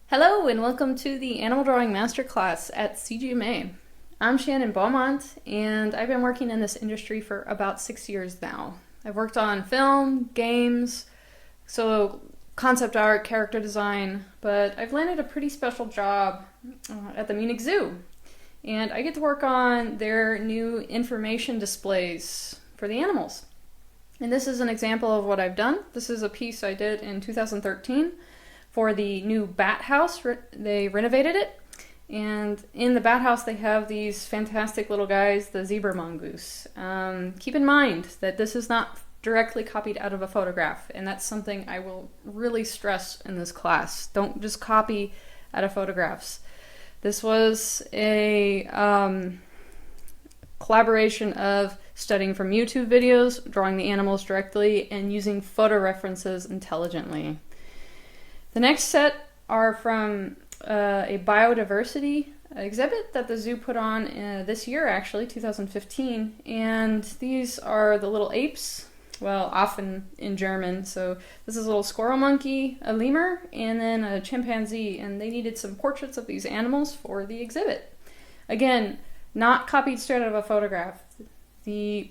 Hello and welcome to the Animal Drawing Masterclass at CGMA. I'm Shannon Beaumont and I've been working in this industry for about 6 years now. I've worked on film, games, so concept art, character design, but I've landed a pretty special job at the Munich Zoo. And I get to work on their new information displays for the animals. And this is an example of what I've done. This is a piece I did in 2013 for the new bat house. They renovated it, and in the bat house they have these fantastic little guys, the zebra mongoose. Keep in mind that this is not directly copied out of a photograph, and that's something I will really stress in this class. Don't just copy out of photographs. This was a collaboration of studying from YouTube videos, drawing the animals directly, and using photo references intelligently. The next set are from a biodiversity exhibit that the zoo put on this year, actually, 2015. And these are the little apes, well, often in German. So this is a little squirrel monkey, a lemur, and then a chimpanzee. And they needed some portraits of these animals for the exhibit. Again, not copied straight out of a photograph. The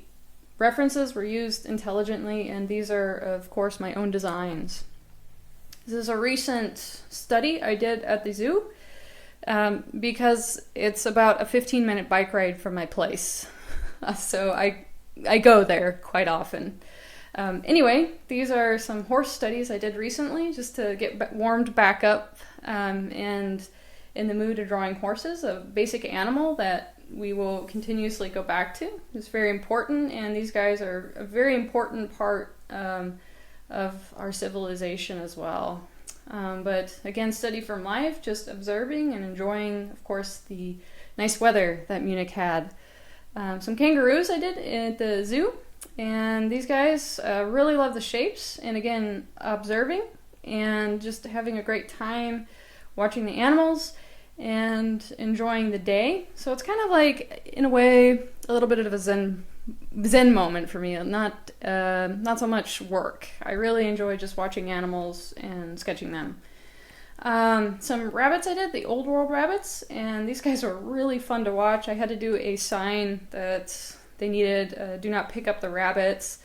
references were used intelligently, and these are, of course, my own designs. This is a recent study I did at the zoo because it's about a 15-minute bike ride from my place. So I go there quite often. Anyway, these are some horse studies I did recently just to get warmed back up and in the mood of drawing horses, a basic animal that we will continuously go back to. It's very important, and these guys are a very important part of our civilization as well. But again, study from life, just observing and enjoying, of course, the nice weather that Munich had. Some kangaroos I did at the zoo, and these guys really love the shapes, and again, observing and just having a great time watching the animals and enjoying the day. So it's kind of like, in a way, a little bit of a zen moment for me, not so much work. I really enjoy just watching animals and sketching them. Some rabbits I did, the old world rabbits, and these guys were really fun to watch. I had to do a sign that they needed, do not pick up the rabbits.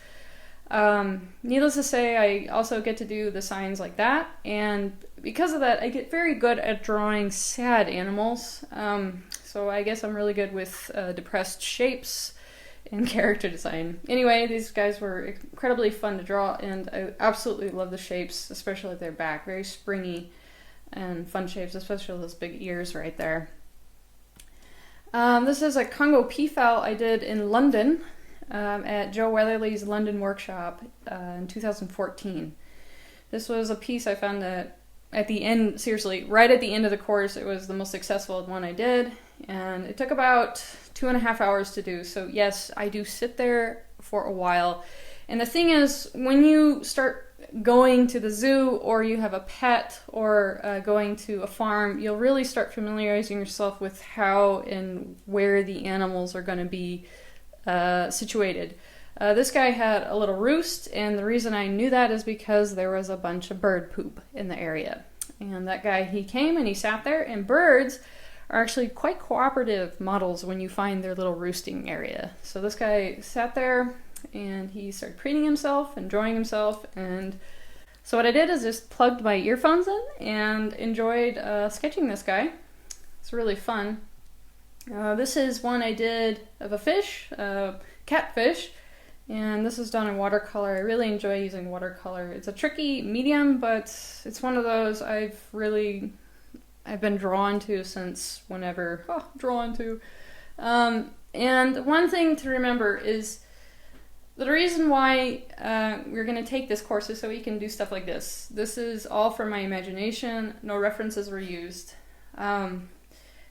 Needless to say, I also get to do the signs like that, and because of that, I get very good at drawing sad animals. So I guess I'm really good with depressed shapes and character design. Anyway, these guys were incredibly fun to draw, and I absolutely love the shapes, especially their back. Very springy and fun shapes, especially those big ears right there. This is a Congo peafowl I did in London at Joe Weatherly's London workshop in 2014. This was a piece I found that at the end, seriously, right at the end of the course, it was the most successful one I did, and it took about 2.5 hours to do. So yes, I do sit there for a while. And the thing is, when you start going to the zoo, or you have a pet, or going to a farm, you'll really start familiarizing yourself with how and where the animals are going to be situated. This guy had a little roost, and the reason I knew that is because there was a bunch of bird poop in the area. And that guy, he came and he sat there, and birds are actually quite cooperative models when you find their little roosting area. So this guy sat there and he started preening himself, enjoying himself, and so what I did is just plugged my earphones in and enjoyed sketching this guy. It's really fun. This is one I did of a fish, catfish, and this is done in watercolor. I really enjoy using watercolor. It's a tricky medium, but it's one of those I've been drawn to since whenever. And one thing to remember is the reason why we're going to take this course is so we can do stuff like this. This is all from my imagination. No references were used.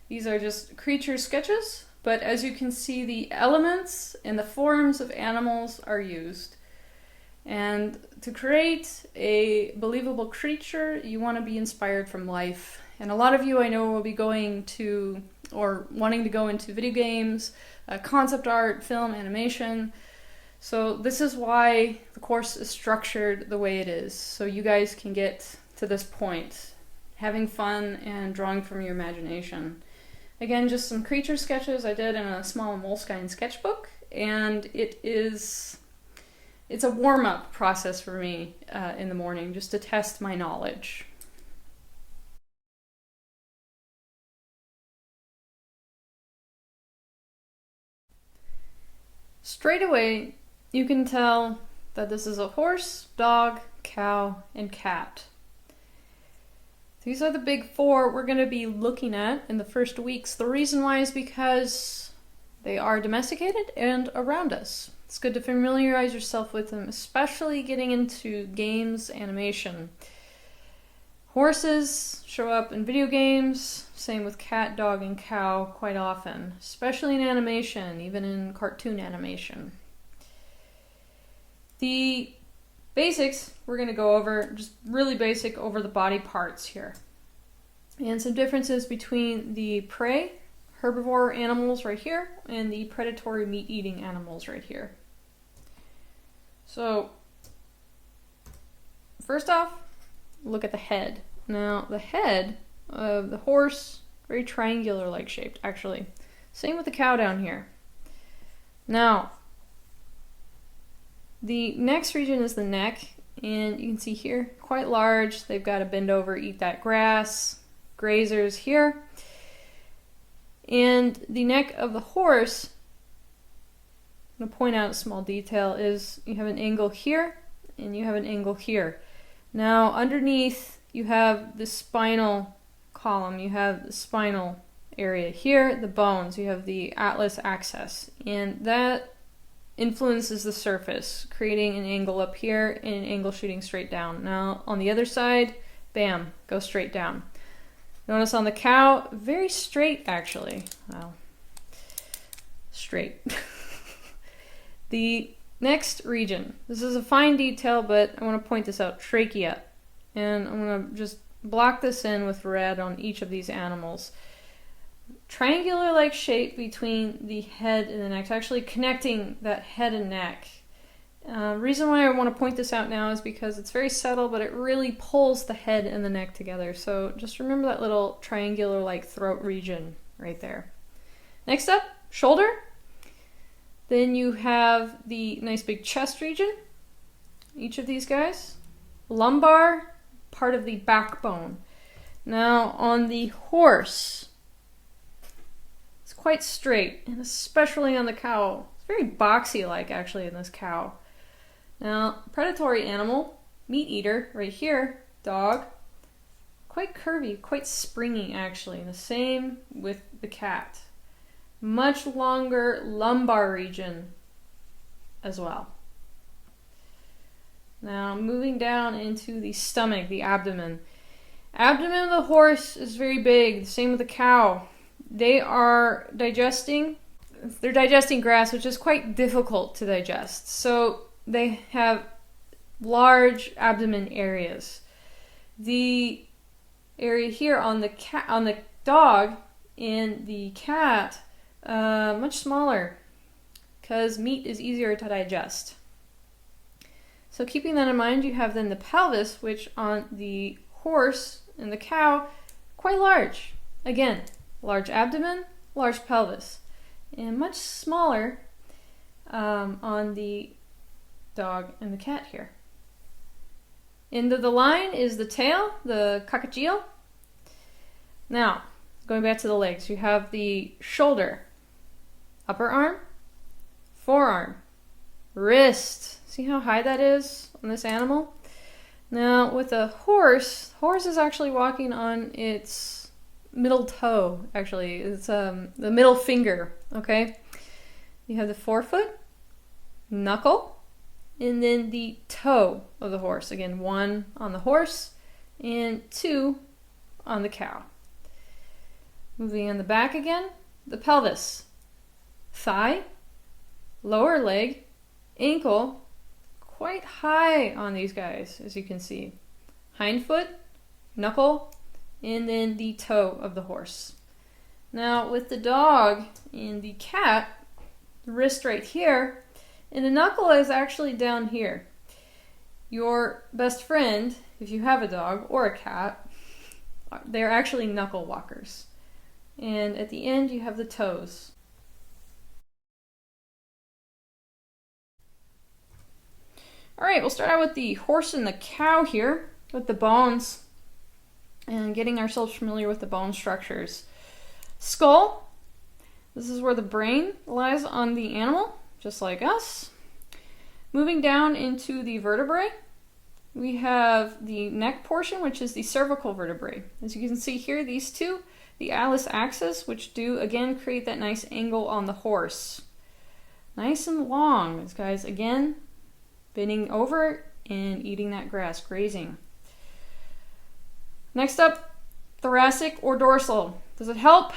These are just creature sketches, but as you can see, the elements and the forms of animals are used. And to create a believable creature, you want to be inspired from life. And a lot of you I know will be going to, or wanting to go into video games, concept art, film, animation. So this is why the course is structured the way it is, so you guys can get to this point having fun and drawing from your imagination. Again, just some creature sketches I did in a small Moleskine sketchbook, and it's a warm-up process for me in the morning, just to test my knowledge. Straight away, you can tell that this is a horse, dog, cow, and cat. These are the big four we're going to be looking at in the first weeks. The reason why is because they are domesticated and around us. It's good to familiarize yourself with them, especially getting into games, animation. Horses show up in video games, same with cat, dog, and cow quite often, especially in animation, even in cartoon animation. The basics we're going to go over, just really basic over the body parts here. And some differences between the prey, herbivore animals right here, and the predatory meat-eating animals right here. So, first off, look at the head. Now, the head of the horse, very triangular-like shaped, actually. Same with the cow down here. Now, the next region is the neck, and you can see here, quite large. They've got to bend over, eat that grass, grazers here. And the neck of the horse, I'm going to point out a small detail, is you have an angle here, and you have an angle here. Now, underneath, you have the spinal column, you have the spinal area here, the bones, you have the atlas axis, and that influences the surface, creating an angle up here and an angle shooting straight down. Now, on the other side, bam, go straight down. Notice on the cow, very straight actually. Wow. Straight. The next region, this is a fine detail, but I want to point this out, trachea. And I'm going to just block this in with red on each of these animals. Triangular-like shape between the head and the neck. It's actually connecting that head and neck. Reason why I want to point this out now is because it's very subtle, but it really pulls the head and the neck together. So just remember that little triangular-like throat region right there. Next up, shoulder. Then you have the nice big chest region, each of these guys. Lumbar, part of the backbone. Now on the horse, it's quite straight, and especially on the cow. It's very boxy-like actually in this cow. Now, predatory animal, meat eater, right here, dog, quite curvy, quite springy actually. The same with the cat. Much longer lumbar region as well. Now, moving down into the stomach, the abdomen. Abdomen of the horse is very big, the same with the cow. They're digesting grass, which is quite difficult to digest. So they have large abdomen areas. The area here on the dog and the cat, much smaller, because meat is easier to digest. So keeping that in mind, you have then the pelvis, which on the horse and the cow, quite large. Again, large abdomen, large pelvis, and much smaller on the dog and the cat here. End of the line is the tail, the coccygeal. Now, going back to the legs, you have the shoulder, upper arm, forearm, wrist. See how high that is on this animal? Now, with a horse is actually walking on its middle toe, actually. It's the middle finger, okay? You have the forefoot, knuckle, and then the toe of the horse. Again, 1 on the horse and 2 on the cow. Moving on the back again, the pelvis, thigh, lower leg, ankle, quite high on these guys, as you can see. Hindfoot, knuckle, and then the toe of the horse. Now with the dog and the cat, the wrist right here, and the knuckle is actually down here. Your best friend, if you have a dog or a cat, they're actually knuckle walkers. And at the end, you have the toes. All right, we'll start out with the horse and the cow here, with the bones, and getting ourselves familiar with the bone structures. Skull, this is where the brain lies on the animal, just like us. Moving down into the vertebrae, we have the neck portion, which is the cervical vertebrae. As you can see here, these two, the atlas axis, which do again create that nice angle on the horse. Nice and long, these guys again bending over and eating that grass, grazing. Next up, thoracic or dorsal. Does it help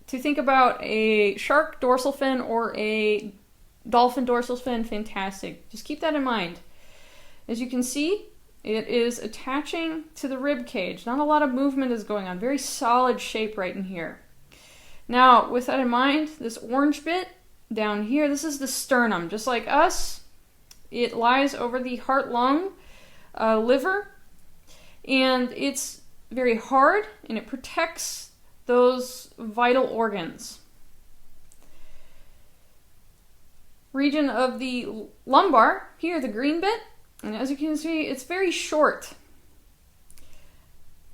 to think about a shark dorsal fin or a dolphin dorsal fin? Fantastic. Just keep that in mind. As you can see, it is attaching to the rib cage. Not a lot of movement is going on. Very solid shape right in here. Now, with that in mind, this orange bit down here, this is the sternum. Just like us, it lies over the heart-lung liver, and it's very hard, and it protects those vital organs. Region of the lumbar, here, the green bit, and as you can see, it's very short.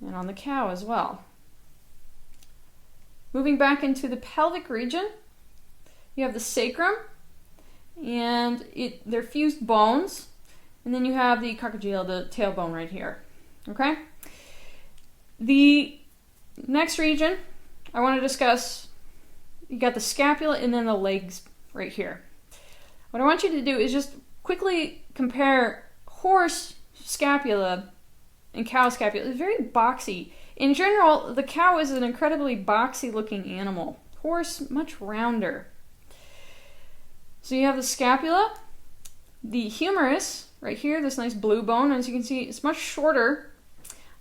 And on the cow as well. Moving back into the pelvic region, you have the sacrum, and they're fused bones, and then you have the coccygeal, the tailbone right here. Okay? The next region I want to discuss, you got the scapula and then the legs right here. What I want you to do is just quickly compare horse scapula and cow scapula. It's very boxy. In general, the cow is an incredibly boxy looking animal. Horse, much rounder. So you have the scapula, the humerus right here, this nice blue bone. As you can see, it's much shorter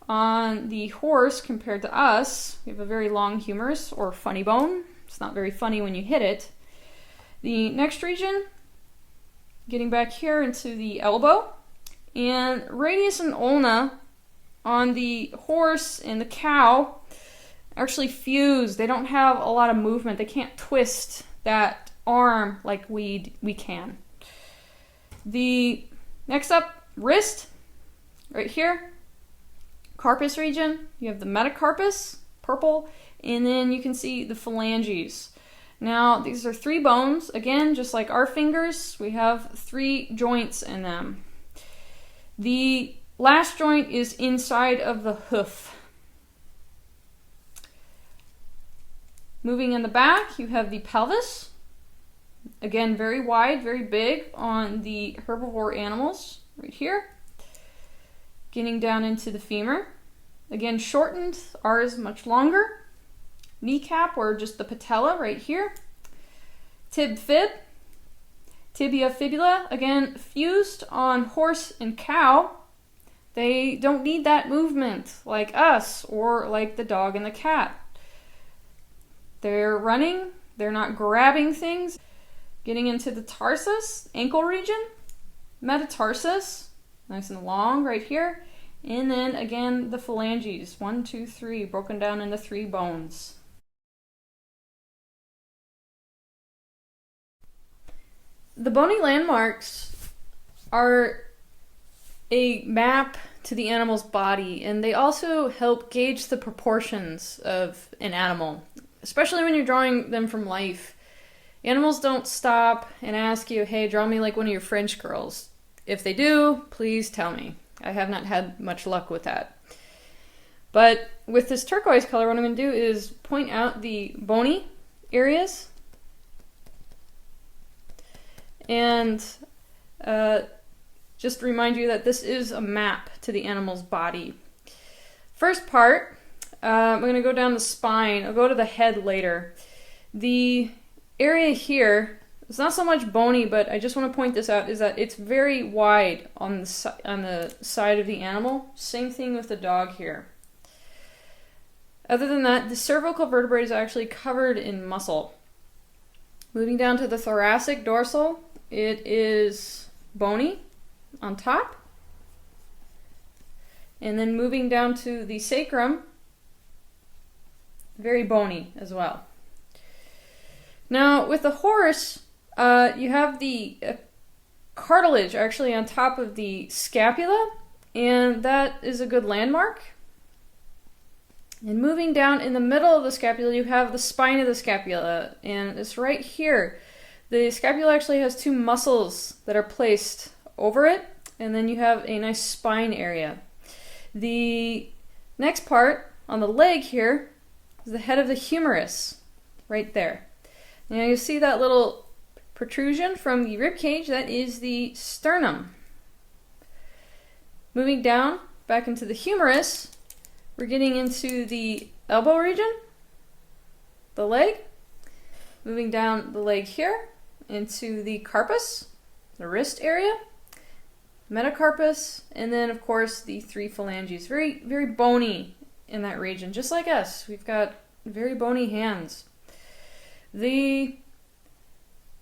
on the horse compared to us. We have a very long humerus, or funny bone. It's not very funny when you hit it. The next region, getting back here into the elbow, and radius and ulna on the horse and the cow are actually fused. They don't have a lot of movement. They can't twist that arm like we can. The next up, wrist, right here, carpus region. You have the metacarpus, purple, and then you can see the phalanges. Now, these are 3 bones. Again, just like our fingers, we have 3 joints in them. The last joint is inside of the hoof. Moving in the back, you have the pelvis. Again, very wide, very big on the herbivore animals, right here. Getting down into the femur. Again, shortened, ours much longer. Kneecap, or just the patella, right here. Tib fib. Tibia fibula, again, fused on horse and cow. They don't need that movement like us, or like the dog and the cat. They're running, they're not grabbing things. Getting into the tarsus, ankle region, metatarsus, nice and long right here. And then again, the phalanges, 1, 2, 3, broken down into 3 bones. The bony landmarks are a map to the animal's body, and they also help gauge the proportions of an animal, especially when you're drawing them from life. Animals don't stop and ask you, hey, draw me like one of your French girls. If they do, please tell me. I have not had much luck with that. But with this turquoise color, what I'm going to do is point out the bony areas and just remind you that this is a map to the animal's body. First part, I'm going to go down the spine. I'll go to the head later. The area here, it's not so much bony, but I just want to point this out, is that it's very wide on the side of the animal. Same thing with the dog here. Other than that, the cervical vertebrae is actually covered in muscle. Moving down to the thoracic dorsal, it is bony on top. And then moving down to the sacrum, very bony as well. Now with the horse, you have the cartilage actually on top of the scapula, and that is a good landmark. And moving down in the middle of the scapula, you have the spine of the scapula, and it's right here. The scapula actually has two muscles that are placed over it, and then you have a nice spine area. The next part on the leg here is the head of the humerus, right there. Now you see that little protrusion from the rib cage, that is the sternum. Moving down back into the humerus, we're getting into the elbow region, the leg. Moving down the leg here into the carpus, the wrist area, metacarpus, and then of course the three phalanges. Very, very bony in that region, just like us. We've got very bony hands. The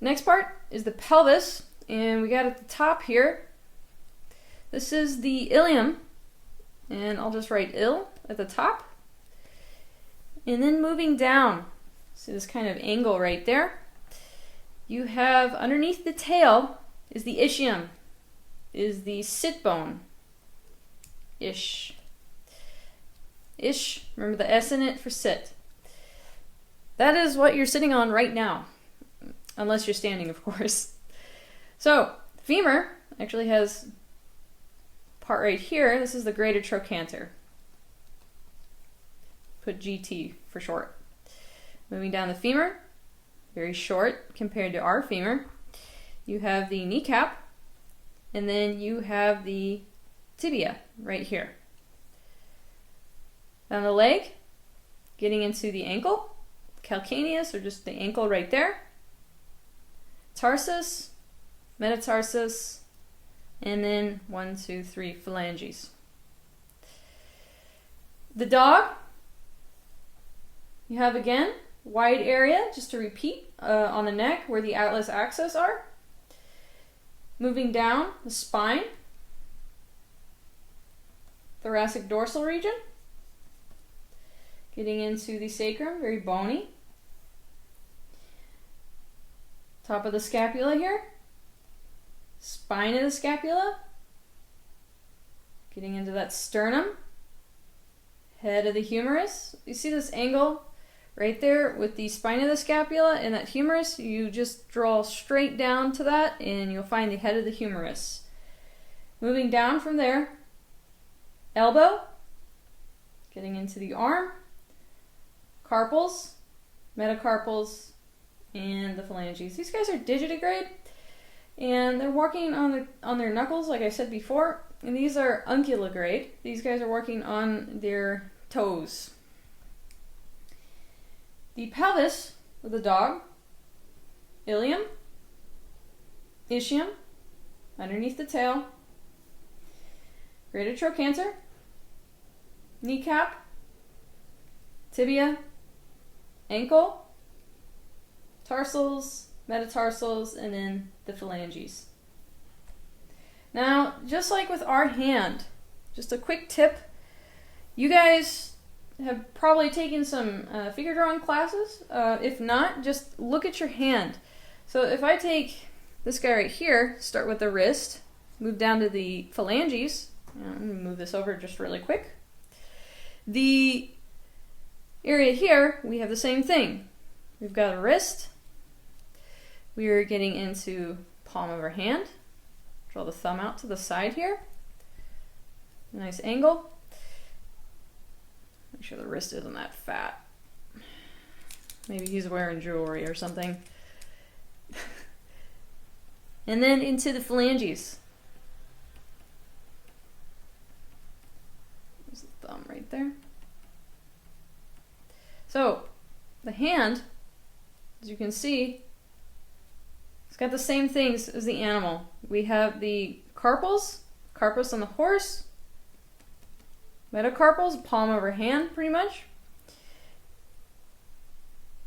next part is the pelvis, and we got at the top here, this is the ilium, and I'll just write ill at the top. And then moving down, see this kind of angle right there, you have underneath the tail is the ischium, is the sit bone. Ish, remember the S in it for sit. That is what you're sitting on right now, unless you're standing, of course. So, femur actually has part right here. This is the greater trochanter. Put GT for short. Moving down the femur, very short compared to our femur. You have the kneecap, and then you have the tibia right here. Down the leg, getting into the ankle, calcaneus, or just the ankle right there, tarsus, metatarsus, and then 1, 2, 3 phalanges. The dog, you have again wide area, just to repeat, on the neck where the atlas axis are. Moving down the spine, thoracic dorsal region, getting into the sacrum, very bony. Top of the scapula here, spine of the scapula, getting into that sternum, head of the humerus. You see this angle right there with the spine of the scapula and that humerus? You just draw straight down to that and you'll find the head of the humerus. Moving down from there, elbow, getting into the arm, carpals, metacarpals, and the phalanges. These guys are digitigrade, and they're working on their knuckles, like I said before, and these are unguligrade. These guys are working on their toes. The pelvis of the dog, ilium, ischium, underneath the tail, greater trochanter, kneecap, tibia, ankle, tarsals, metatarsals, and then the phalanges. Now, just like with our hand, just a quick tip, you guys have probably taken some figure drawing classes. If not, just look at your hand. So if I take this guy right here, start with the wrist, move down to the phalanges, I'm going to move this over just really quick. The area here, we have the same thing. We've got a wrist. We are getting into palm of our hand. Draw the thumb out to the side here. Nice angle. Make sure the wrist isn't that fat. Maybe he's wearing jewelry or something. And then into the phalanges. There's the thumb right there. So, the hand, as you can see, it's got the same things as the animal. We have the carpals, carpus on the horse, metacarpals, palm over hand pretty much,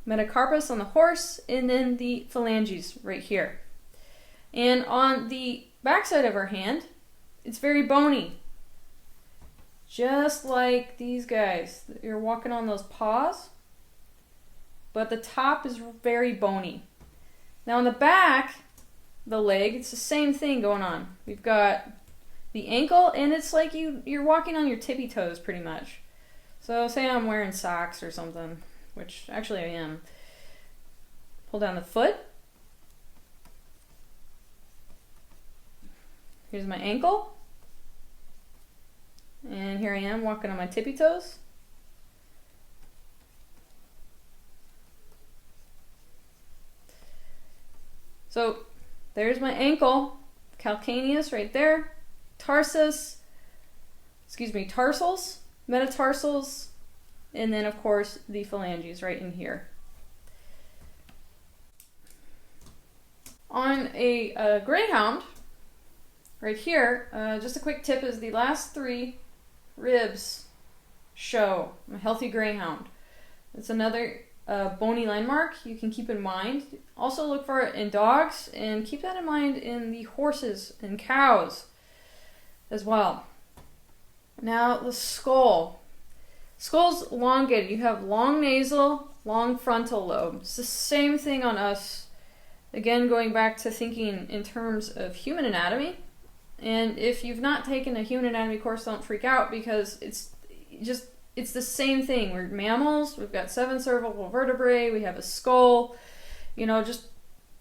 metacarpus on the horse, and then the phalanges right here. And on the backside of our hand, it's very bony. just like these guys. You're walking on those paws, but the top is very bony. Now on the back, the leg, it's the same thing going on. We've got the ankle, and it's like you're walking on your tippy toes pretty much. So say I'm wearing socks or something, which actually I am. Pull down the foot. Here's my ankle. And here I am walking on my tippy toes. So there's my ankle, calcaneus right there, tarsals, metatarsals, and then of course the phalanges right in here. On a greyhound, right here, just a quick tip is the last 3 ribs show a healthy greyhound. It's another bony landmark you can keep in mind. Also look for it in dogs, and keep that in mind in the horses and cows as well. Now the skull. Skull's elongated. You have long nasal, long frontal lobe. It's the same thing on us. Again, going back to thinking in terms of human anatomy. And if you've not taken a human anatomy course, don't freak out, because it's the same thing. We're mammals, we've got 7 cervical vertebrae, we have a skull. Just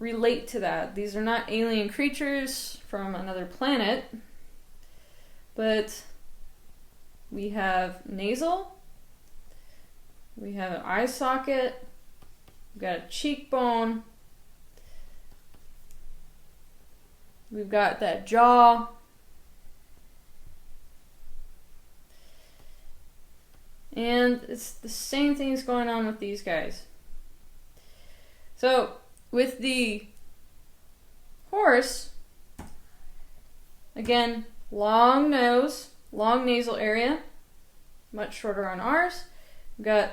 relate to that. These are not alien creatures from another planet, but we have nasal, we have an eye socket, we've got a cheekbone, we've got that jaw, and it's the same things going on with these guys. So with the horse, again, long nose, long nasal area, much shorter on ours. We've got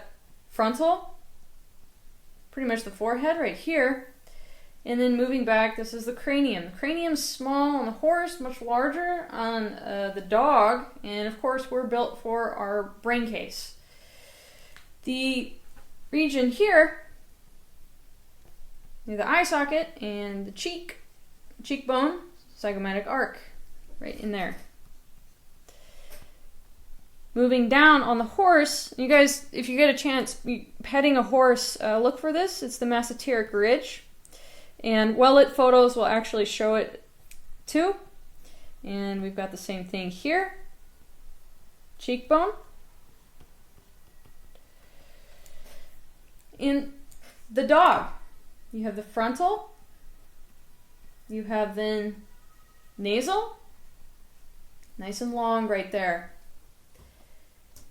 frontal, pretty much the forehead right here. And then moving back, this is the cranium. The cranium's small on the horse, much larger on the dog, and of course we're built for our brain case. The region here, near the eye socket and the cheekbone, zygomatic arc, right in there. Moving down on the horse, you guys, if you get a chance petting a horse, look for this. It's the masseteric ridge. And well-lit photos will actually show it too. And we've got the same thing here. Cheekbone. In the dog, you have the frontal. You have then nasal. Nice and long right there.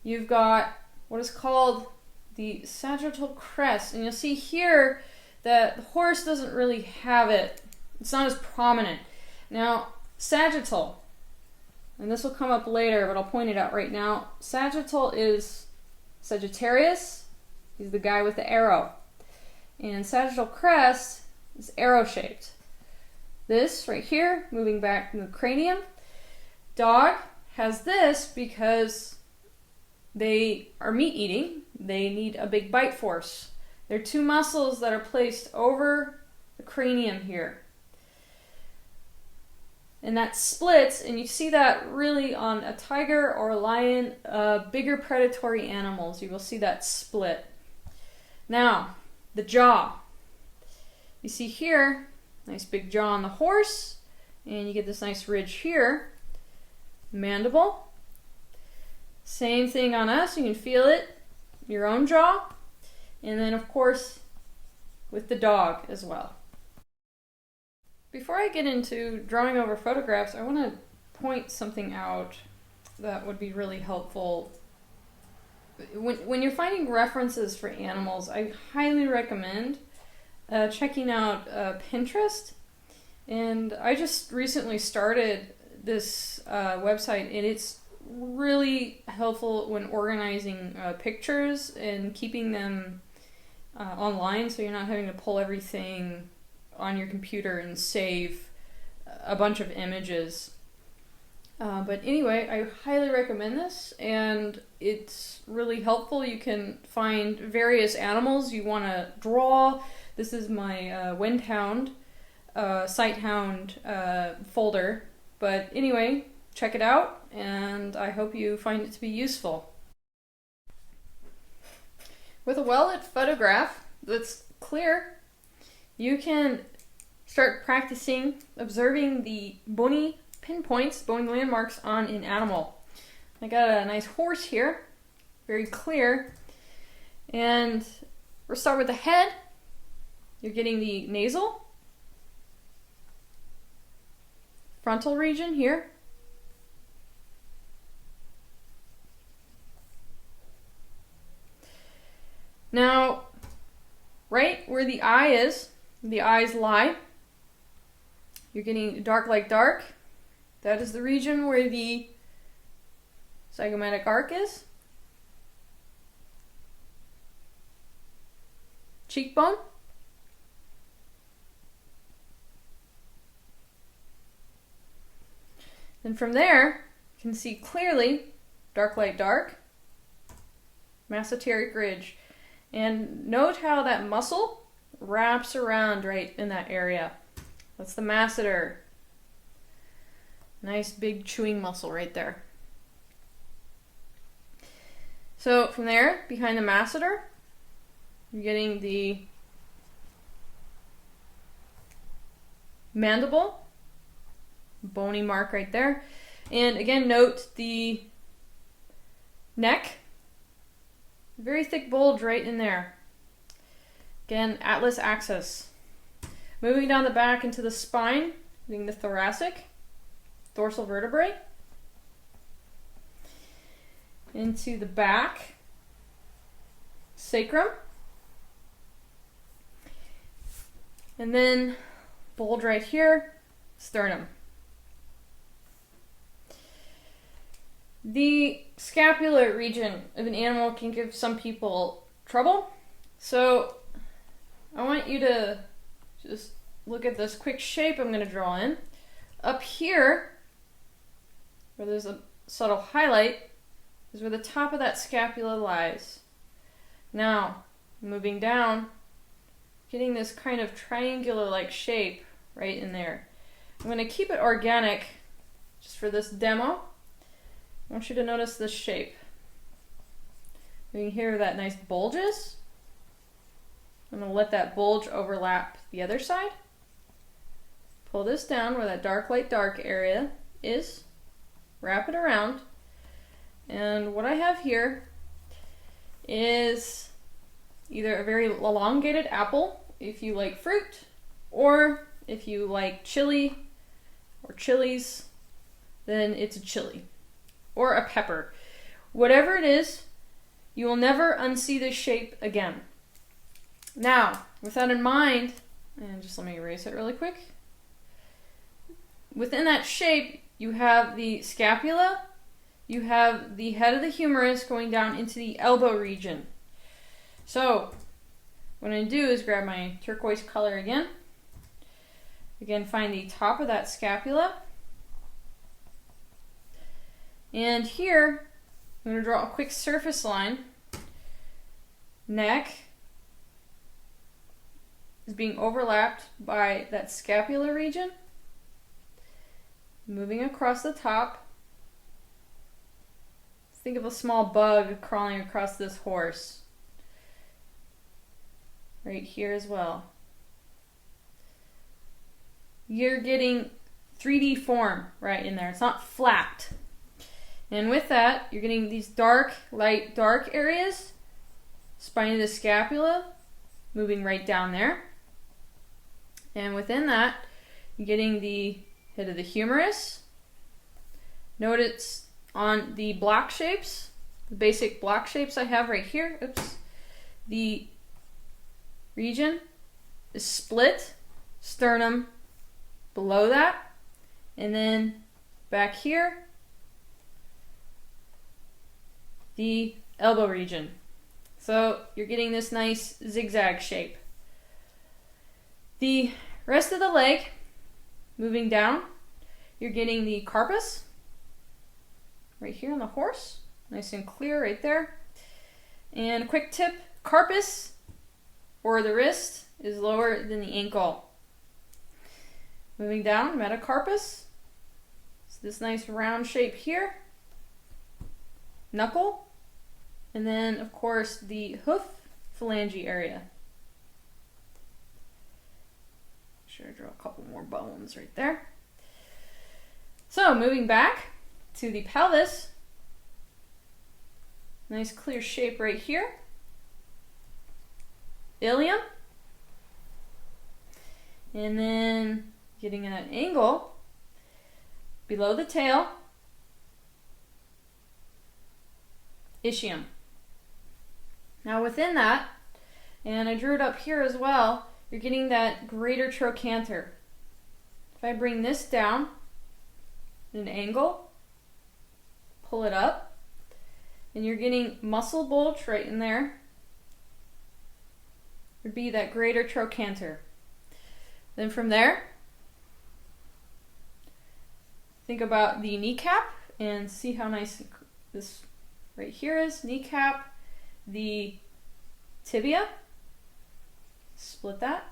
You've got what is called the sagittal crest. And you'll see here that the horse doesn't really have it. It's not as prominent. Now, sagittal, and this will come up later, but I'll point it out right now. Sagittal is Sagittarius. He's the guy with the arrow. And sagittal crest is arrow-shaped. This right here, moving back from the cranium. Dog has this because they are meat eating. They need a big bite force. There are 2 muscles that are placed over the cranium here. And that splits, and you see that really on a tiger or a lion, bigger predatory animals. You will see that split. Now, the jaw. You see here, nice big jaw on the horse, and you get this nice ridge here. Mandible. Same thing on us, you can feel it, your own jaw. And then of course, with the dog as well. Before I get into drawing over photographs, I want to point something out that would be really helpful. When you're finding references for animals, I highly recommend checking out Pinterest. And I just recently started this website, and it's really helpful when organizing pictures and keeping them online, so you're not having to pull everything on your computer and save a bunch of images. But anyway, I highly recommend this, and it's really helpful. You can find various animals you want to draw. This is my Windhound, Sighthound folder. But anyway, check it out, and I hope you find it to be useful. With a well-lit photograph that's clear, you can start practicing observing the bony pinpoints, bony landmarks on an animal. I got a nice horse here, very clear. And we'll start with the head. You're getting the nasal, frontal region here. Now, right where the eye is, the eyes lie, you're getting dark like dark. That is the region where the zygomatic arc is. Cheekbone. And from there, you can see clearly dark light dark, mesenteric ridge. And note how that muscle wraps around right in that area. That's the masseter. Nice big chewing muscle right there. So from there, behind the masseter, you're getting the mandible, bony mark right there. And again, note the neck, very thick bulge right in there. Again, atlas axis. Moving down the back into the spine, getting the thoracic, dorsal vertebrae, into the back, sacrum, and then bulge right here, sternum. The scapular region of an animal can give some people trouble, so I want you to just look at this quick shape I'm going to draw in. Up here, where there's a subtle highlight, is where the top of that scapula lies. Now, moving down, getting this kind of triangular-like shape right in there. I'm going to keep it organic just for this demo. I want you to notice this shape. You can hear that nice bulges. I'm going to let that bulge overlap the other side. Pull this down where that dark light dark area is. Wrap it around. And what I have here is either a very elongated apple, if you like fruit, or if you like chili or chilies, then it's a chili. Or a pepper. Whatever it is, you will never unsee this shape again. Now, with that in mind, and just let me erase it really quick. Within that shape, you have the scapula, you have the head of the humerus going down into the elbow region. So, what I'm going to do is grab my turquoise color again. Again, find the top of that scapula. And here, I'm going to draw a quick surface line. Neck is being overlapped by that scapular region. Moving across the top. Think of a small bug crawling across this horse. Right here as well. You're getting 3D form right in there. It's not flat. And with that, you're getting these dark, light, dark areas. Spine of the scapula, moving right down there. And within that, you're getting the head of the humerus. Notice on the block shapes, the basic block shapes I have right here, oops, the region is split, sternum below that, and then back here, the elbow region. So you're getting this nice zigzag shape. The rest of the leg, moving down, you're getting the carpus, right here on the horse. Nice and clear right there. And a quick tip, carpus, or the wrist, is lower than the ankle. Moving down, metacarpus. It's this nice round shape here. Knuckle. And then, of course, the hoof phalange area. Sure, draw a couple more bones right there. So, moving back to the pelvis. Nice clear shape right here. Ilium. And then getting an angle below the tail. Ischium. Now within that, and I drew it up here as well, you're getting that greater trochanter. If I bring this down at an angle, pull it up, and you're getting muscle bulge right in there, would be that greater trochanter. Then from there, think about the kneecap and see how nice this right here is. Kneecap, the tibia, split that.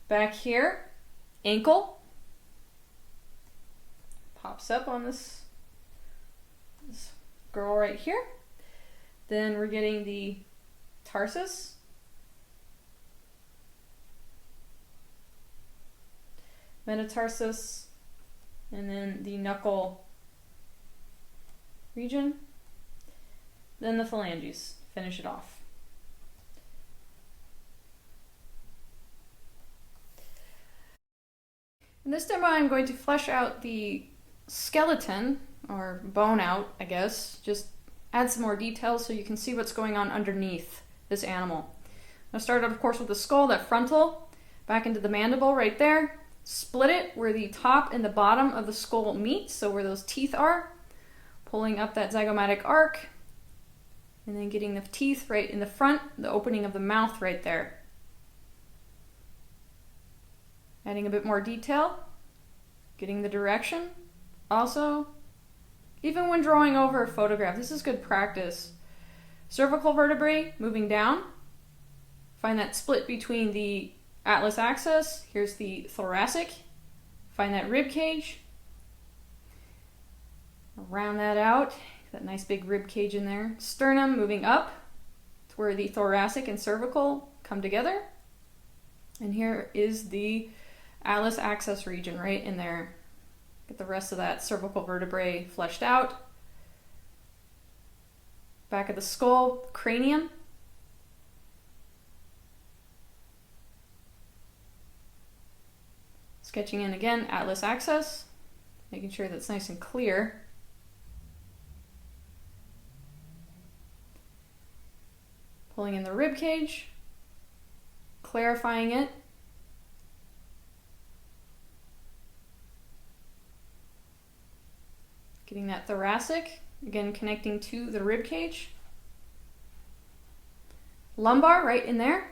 Back here, ankle, pops up on this girl right here. Then we're getting the tarsus, metatarsus, and then the knuckle region. Then the phalanges, finish it off. In this demo, I'm going to flesh out the skeleton, or bone out, I guess. Just add some more details so you can see what's going on underneath this animal. I'll start out, of course, with the skull, that frontal, back into the mandible right there. Split it where the top and the bottom of the skull meet, so where those teeth are. Pulling up that zygomatic arc, and then getting the teeth right in the front, the opening of the mouth right there. Adding a bit more detail, getting the direction. Also, even when drawing over a photograph, this is good practice. Cervical vertebrae moving down. Find that split between the atlas axis. Here's the thoracic. Find that rib cage. Round that out. That nice big rib cage in there. Sternum moving up to where the thoracic and cervical come together. And here is the atlas axis region right in there. Get the rest of that cervical vertebrae fleshed out. Back of the skull, cranium. Sketching in again, atlas axis. Making sure that's nice and clear. Pulling in the rib cage, clarifying it. Getting that thoracic, again connecting to the rib cage. Lumbar right in there.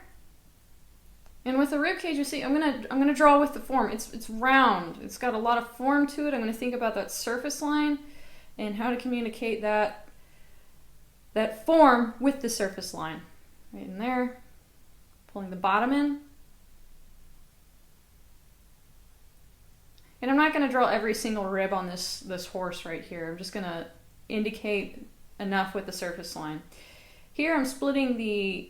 And with the rib cage, you see, I'm gonna draw with the form. It's round. It's got a lot of form to it. I'm gonna think about that surface line and how to communicate that form with the surface line. Right in there. Pulling the bottom in. And I'm not going to draw every single rib on this horse right here. I'm just going to indicate enough with the surface line. Here I'm splitting the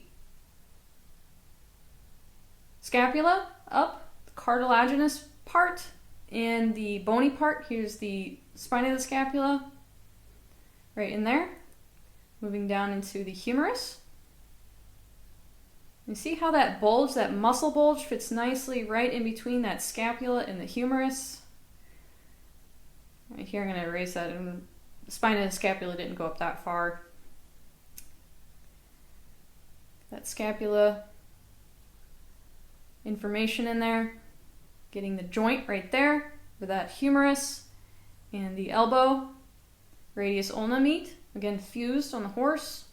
scapula up, the cartilaginous part, and the bony part. Here's the spine of the scapula, right in there. Moving down into the humerus. You see how that bulge, that muscle bulge, fits nicely right in between that scapula and the humerus. Right here, I'm going to erase that. And the spine of the scapula didn't go up that far. That scapula information in there. Getting the joint right there with that humerus and the elbow. Radius ulna meet, again fused on the horse.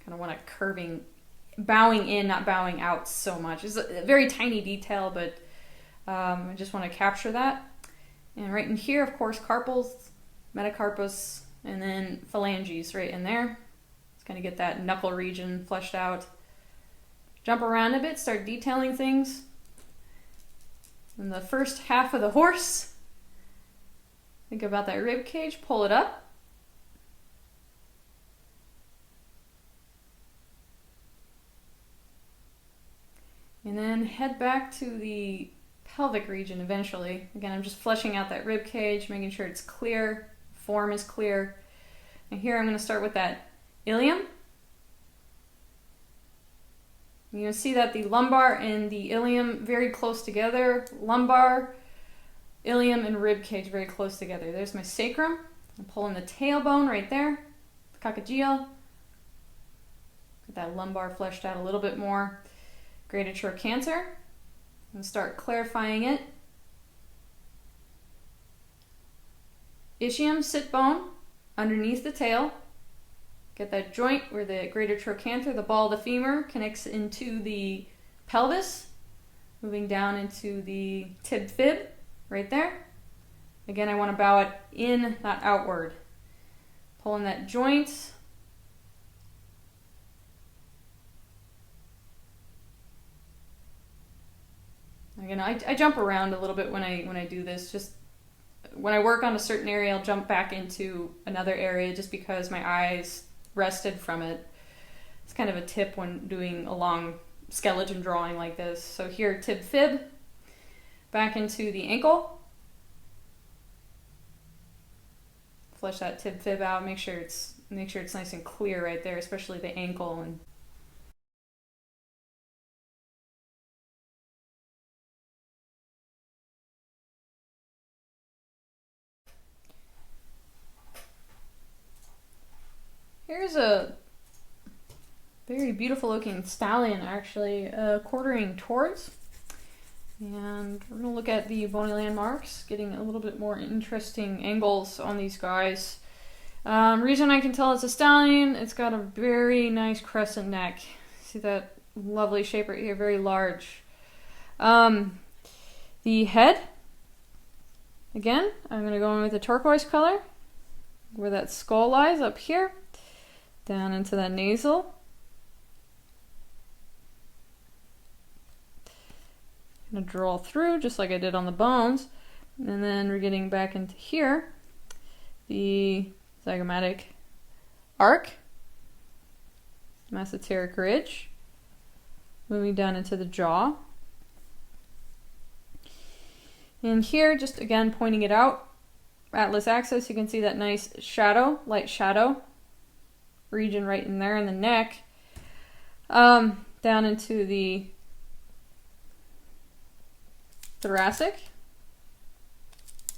Kind of want it bowing in, not bowing out so much. It's a very tiny detail, but I just want to capture that. And right in here, of course, carpals, metacarpus, and then phalanges right in there. It's going to get that knuckle region fleshed out. Jump around a bit, start detailing things. In the first half of the horse, think about that rib cage, pull it up. And then head back to the pelvic region eventually. Again, I'm just fleshing out that rib cage, making sure it's clear, form is clear. And here I'm going to start with that ilium. You can see that the lumbar and the ilium very close together. Lumbar, ilium, and rib cage very close together. There's my sacrum. I'm pulling the tailbone right there, the coccygeal. Get that lumbar fleshed out a little bit more. Greater trochanter. And start clarifying it. Ischium, sit bone, underneath the tail. Get that joint where the greater trochanter, the ball of the femur, connects into the pelvis, moving down into the tib fib, right there. Again, I want to bow it in, not outward. Pulling that joint. Again, I jump around a little bit when I do this. Just when I work on a certain area, I'll jump back into another area just because my eyes rested from it. It's kind of a tip when doing a long skeleton drawing like this. So here, tib fib, back into the ankle. Flesh that tib fib out. Make sure it's nice and clear right there, especially the ankle. And here's a very beautiful looking stallion, actually, quartering towards. And we're going to look at the bony landmarks, getting a little bit more interesting angles on these guys. Reason I can tell it's a stallion, it's got a very nice crescent neck. See that lovely shape right here, very large. The head, again, I'm going to go in with a turquoise color, where that skull lies up here. Down into that nasal. I'm going to draw through just like I did on the bones. And then we're getting back into here. The zygomatic arc. Mesenteric ridge. Moving down into the jaw. And here, just again pointing it out. Atlas axis, you can see that nice shadow, light shadow region right in there in the neck, down into the thoracic.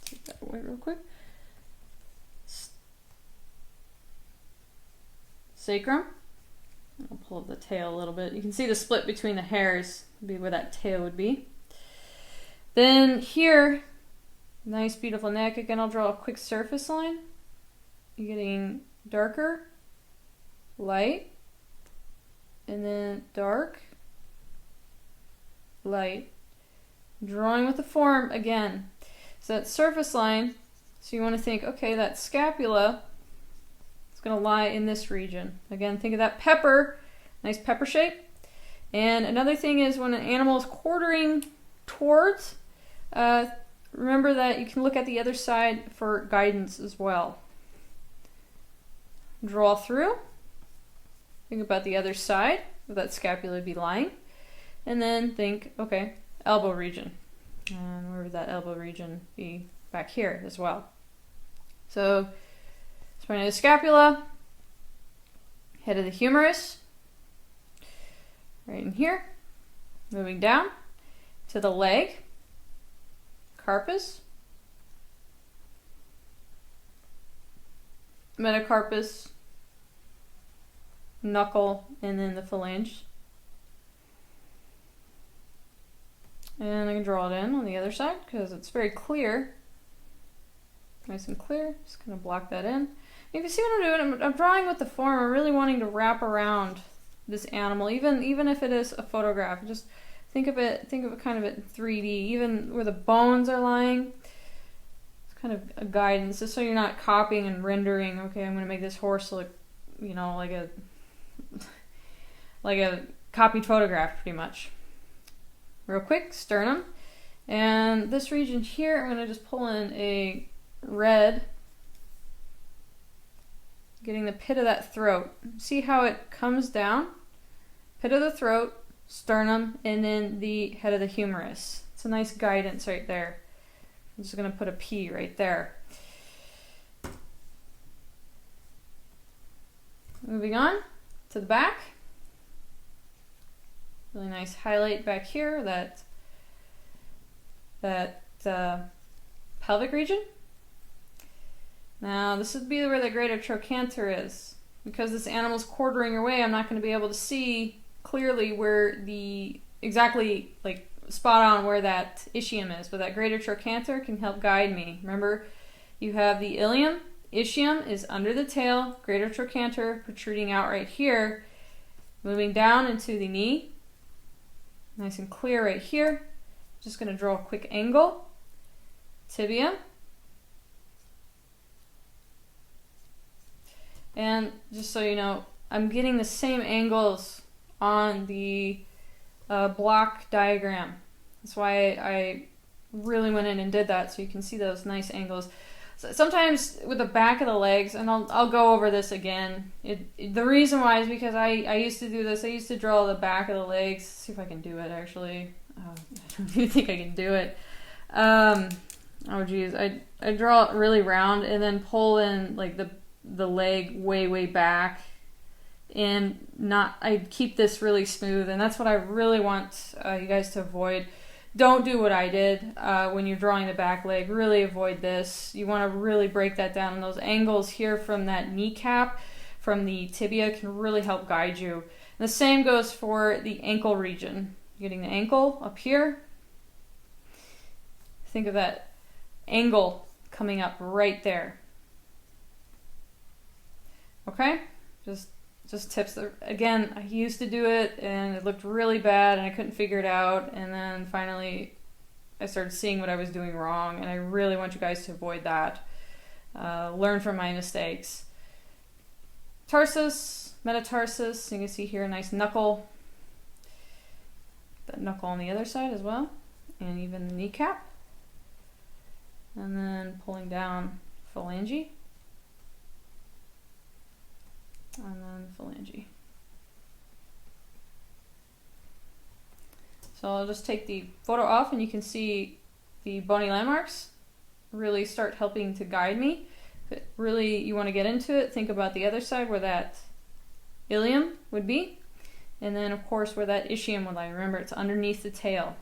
Take that away real quick. Sacrum. I'll pull up the tail a little bit. You can see the split between the hairs, would be where that tail would be. Then here, nice beautiful neck. Again, I'll draw a quick surface line. You're getting darker, light, and then dark, light. Drawing with the form again. So that surface line, so you want to think, okay, that scapula is going to lie in this region. Again, think of that pepper, nice pepper shape. And another thing is when an animal is quartering towards, remember that you can look at the other side for guidance as well. Draw through. Think about the other side where that scapula would be lying. And then think, okay, elbow region. And where would that elbow region be? Back here as well. So, spine of the scapula, head of the humerus, right in here. Moving down to the leg, carpus, metacarpus, knuckle, and then the phalange. And I can draw it in on the other side because it's very clear. Nice and clear. Just kind of block that in. You can see what I'm doing. I'm drawing with the form. I'm really wanting to wrap around this animal, even if it is a photograph. Just Think of it kind of in 3D, even where the bones are lying. It's kind of a guidance, just so you're not copying and rendering. Okay, I'm going to make this horse look, you know, like a copied photograph, pretty much. Real quick, sternum. And this region here, I'm going to just pull in a red, getting the pit of that throat. See how it comes down? Pit of the throat, sternum, and then the head of the humerus. It's a nice guidance right there. I'm just going to put a P right there. Moving on to the back. Really nice highlight back here, that pelvic region. Now this would be where the greater trochanter is. Because this animal's quartering away, I'm not going to be able to see clearly where exactly like spot on where that ischium is, but that greater trochanter can help guide me. Remember, you have the ilium, ischium is under the tail, greater trochanter protruding out right here, moving down into the knee, nice and clear right here. Just going to draw a quick angle, tibia, and just so you know, I'm getting the same angles on the block diagram. That's why I really went in and did that, so you can see those nice angles. So sometimes with the back of the legs, and I'll go over this again. The reason why is because I used to do this. I used to draw the back of the legs. See if I can do it actually. I don't even think I can do it. Oh geez, I draw it really round and then pull in like the leg way back, and I keep this really smooth, and that's what I really want you guys to avoid. Don't do what I did when you're drawing the back leg. Really avoid this. You want to really break that down, and those angles here from that kneecap, from the tibia, can really help guide you. And the same goes for the ankle region. Getting the ankle up here. Think of that angle coming up right there. Okay? Just tips. Again, I used to do it and it looked really bad and I couldn't figure it out, and then finally I started seeing what I was doing wrong, and I really want you guys to avoid that. Learn from my mistakes. Tarsus, metatarsus, you can see here a nice knuckle. That knuckle on the other side as well, and even the kneecap. And then pulling down phalange. And then phalange. So I'll just take the photo off and you can see the bony landmarks really start helping to guide me. If really you want to get into it, think about the other side where that ilium would be. And then of course where that ischium would lie. Remember, it's underneath the tail.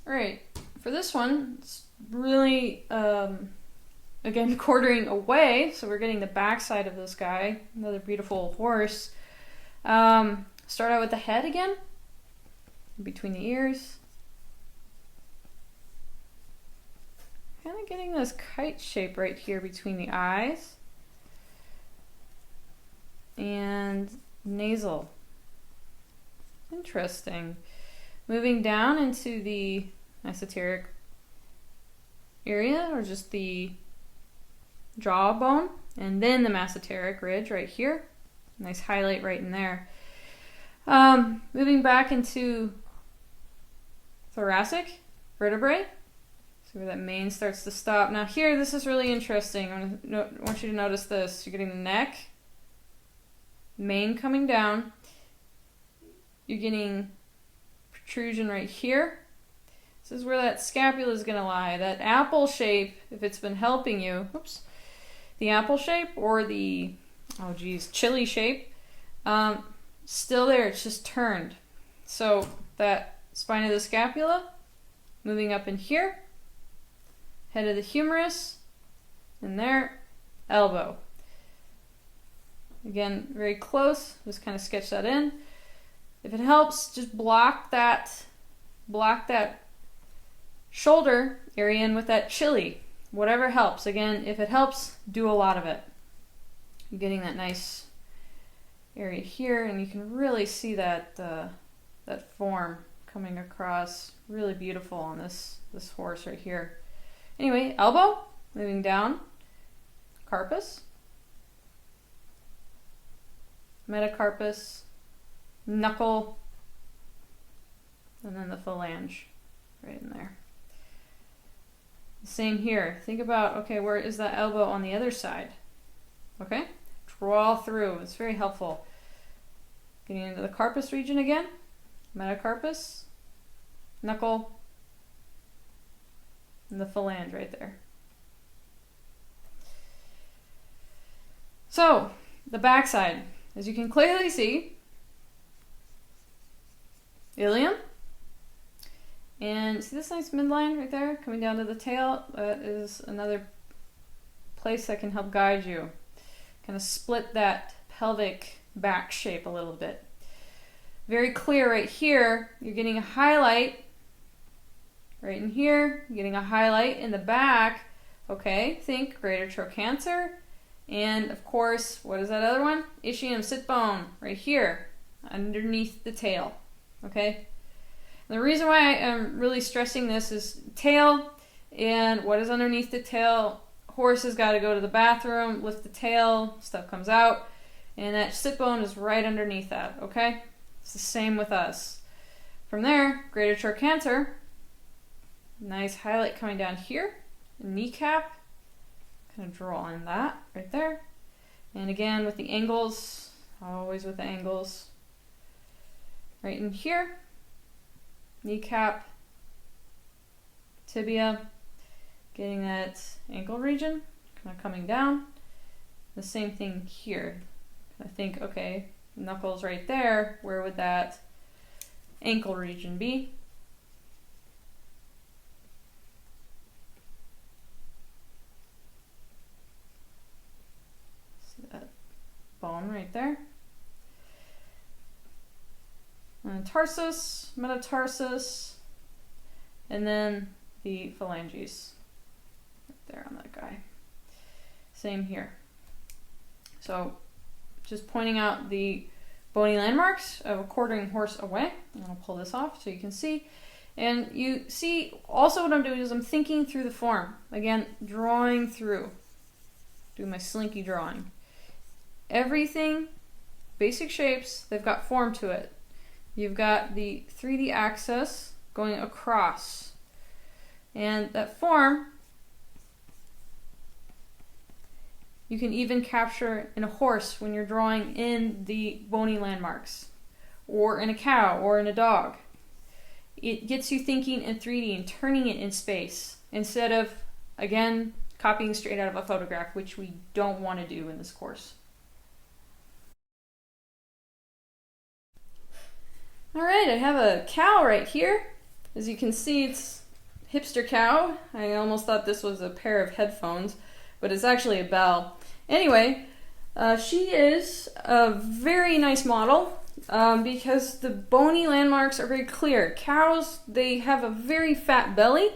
Alright, for this one, it's really, again, quartering away, so we're getting the back side of this guy, another beautiful horse. Start out with the head again, between the ears. Kind of getting this kite shape right here between the eyes. And nasal. Interesting. Moving down into the mesenteric area, or just the jawbone, and then the mesenteric ridge right here. Nice highlight right in there. Moving back into thoracic vertebrae. See where that mane starts to stop. Now here, this is really interesting. I want you to notice this. You're getting the neck, mane coming down. You're getting protrusion right here. This is where that scapula is going to lie. That apple shape, if it's been helping you, oops, the apple shape or the, oh geez, chili shape, still there, it's just turned. So that spine of the scapula, moving up in here, head of the humerus, and there, elbow. Again, very close, just kind of sketch that in. If it helps, just block that shoulder area in with that chili. Whatever helps. Again, if it helps, do a lot of it. You're getting that nice area here, and you can really see that that form coming across. Really beautiful on this horse right here. Anyway, elbow, moving down, carpus, metacarpus, knuckle, and then the phalange right in there. Same here. Think about, okay, where is that elbow on the other side? Okay, draw through. It's very helpful. Getting into the carpus region again, metacarpus, knuckle, and the phalange right there. So, the backside, as you can clearly see, ilium, and see this nice midline right there coming down to the tail? That is another place that can help guide you. Kind of split that pelvic back shape a little bit. Very clear right here. You're getting a highlight right in here. You're getting a highlight in the back. Okay, think greater trochanter. And of course, what is that other one? Ischium sit bone right here underneath the tail. Okay? The reason why I am really stressing this is tail, and what is underneath the tail? Horse has got to go to the bathroom, lift the tail, stuff comes out, and that sit bone is right underneath that, okay? It's the same with us. From there, greater trochanter, nice highlight coming down here, kneecap, kind of draw on that right there. And again, with the angles, always with the angles, right in here. Kneecap, tibia, getting that ankle region, kind of coming down. The same thing here. I think, okay, knuckles right there, where would that ankle region be? See that bone right there? And tarsus, metatarsus, and then the phalanges right there on that guy. Same here. So just pointing out the bony landmarks of a quartering horse away. And I'll pull this off so you can see. And you see also what I'm doing is I'm thinking through the form. Again, drawing through. Do my slinky drawing. Everything, basic shapes, they've got form to it. You've got the 3D axis going across. And that form, you can even capture in a horse when you're drawing in the bony landmarks, or in a cow, or in a dog. It gets you thinking in 3D and turning it in space, instead of, again, copying straight out of a photograph, which we don't want to do in this course. Alright, I have a cow right here. As you can see, it's hipster cow. I almost thought this was a pair of headphones, but it's actually a bell. Anyway, she is a very nice model because the bony landmarks are very clear. Cows, they have a very fat belly,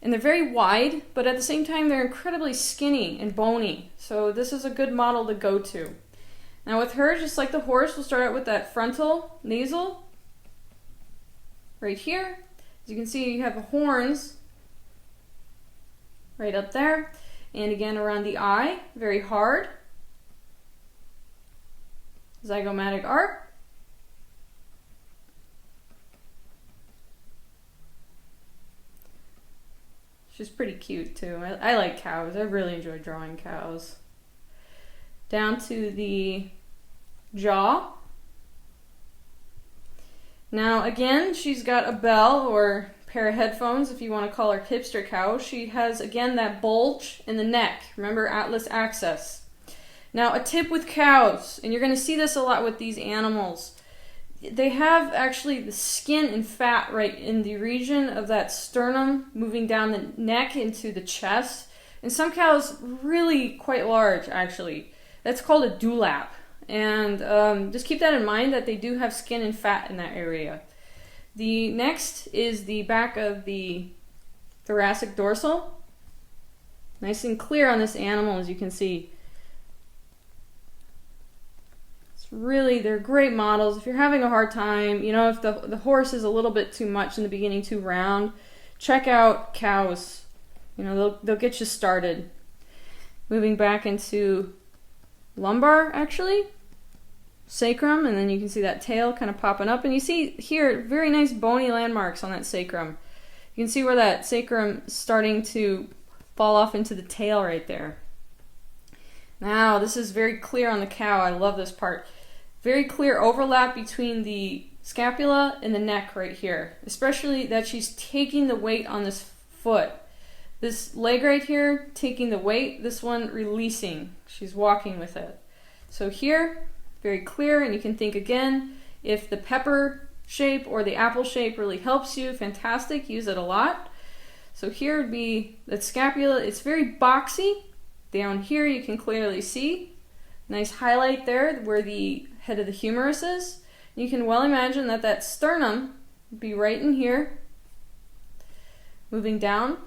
and they're very wide, but at the same time they're incredibly skinny and bony. So this is a good model to go to. Now with her, just like the horse, we'll start out with that frontal nasal right here. As you can see, you have the horns right up there. And again, around the eye, very hard. Zygomatic arc. She's pretty cute too. I like cows. I really enjoy drawing cows. Down to the jaw. Now again, she's got a bell or pair of headphones if you want to call her hipster cow. She has again that bulge in the neck. Remember, atlas axis. Now a tip with cows, and you're going to see this a lot with these animals, they have actually the skin and fat right in the region of that sternum moving down the neck into the chest. And some cows really quite large actually. That's called a dewlap. And just keep that in mind that they do have skin and fat in that area. The next is the back of the thoracic dorsal. Nice and clear on this animal, as you can see. Really, they're great models. If you're having a hard time, you know, if the horse is a little bit too much in the beginning, too round, check out cows. You know, they'll get you started. Moving back into lumbar, actually. Sacrum, and then you can see that tail kind of popping up. And you see here, very nice bony landmarks on that sacrum. You can see where that sacrum is starting to fall off into the tail right there. Now, this is very clear on the cow. I love this part. Very clear overlap between the scapula and the neck right here. Especially that she's taking the weight on this foot. This leg right here, taking the weight. This one, releasing. She's walking with it. So here, very clear, and you can think again, if the pepper shape or the apple shape really helps you, fantastic, use it a lot. So here would be the scapula. It's very boxy. Down here you can clearly see. Nice highlight there where the head of the humerus is. You can well imagine that that sternum would be right in here. Moving down,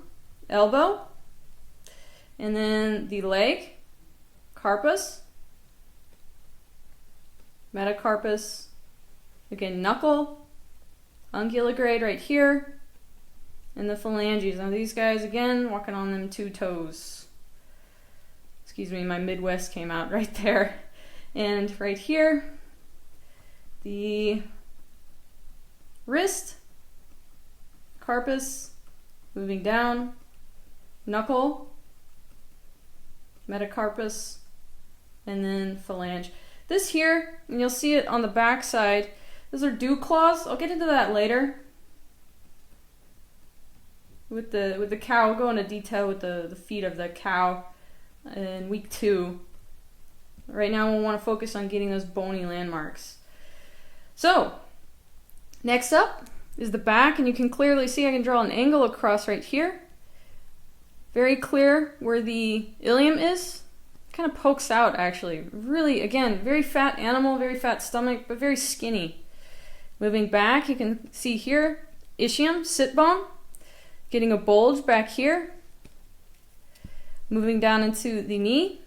elbow, and then the leg, carpus, metacarpus, again knuckle, unguligrade right here, and the phalanges. Now these guys, again, walking on them 2 toes. Excuse me, my Midwest came out right there. And right here, the wrist, carpus, moving down, knuckle, metacarpus, and then phalange. This here, and you'll see it on the back side, those are dew claws. I'll get into that later. With the cow, we'll go into detail with the feet of the cow in week 2. Right now we'll want to focus on getting those bony landmarks. So, next up is the back, and you can clearly see I can draw an angle across right here. Very clear where the ilium is. Kind of pokes out actually. Really, again, very fat animal, very fat stomach, but very skinny. Moving back, you can see here, ischium, sit bone, getting a bulge back here. Moving down into the knee.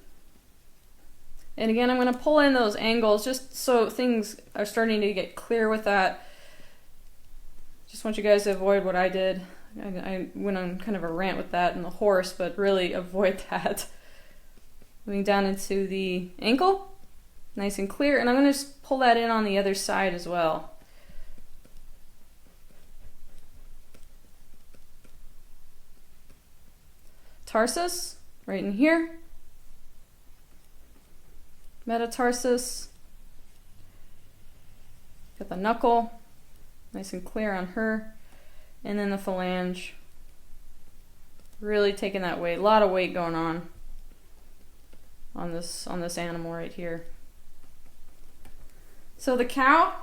And again, I'm going to pull in those angles just so things are starting to get clear with that. Just want you guys to avoid what I did. I went on kind of a rant with that in the horse, but really avoid that. Moving down into the ankle, nice and clear, and I'm going to just pull that in on the other side as well. Tarsus, right in here. Metatarsus. Got the knuckle, nice and clear on her, and then the phalange. Really taking that weight, a lot of weight going on this animal right here. So the cow,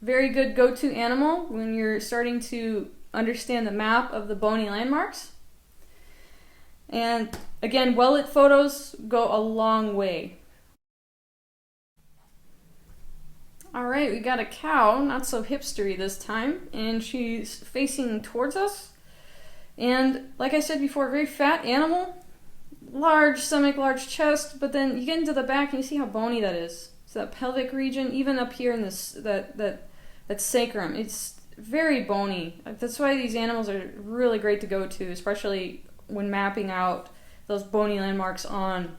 very good go-to animal when you're starting to understand the map of the bony landmarks. And again, well-lit photos go a long way. Alright, we got a cow, not so hipstery this time, and she's facing towards us. And like I said before, very fat animal. Large stomach, large chest, but then you get into the back and you see how bony that is. So that pelvic region, even up here in this that sacrum, it's very bony. That's why these animals are really great to go to, especially when mapping out those bony landmarks on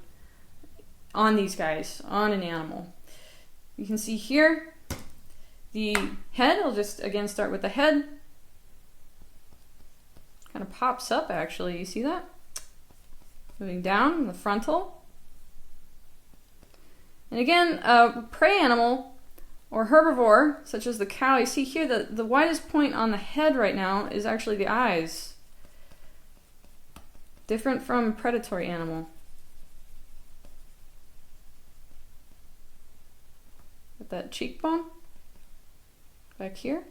these guys, on an animal. You can see here the head. I'll just again start with the head. Kind of pops up actually. You see that? Moving down, the frontal. And again, a prey animal or herbivore, such as the cow, you see here the widest point on the head right now is actually the eyes. Different from a predatory animal. Got that cheekbone back here.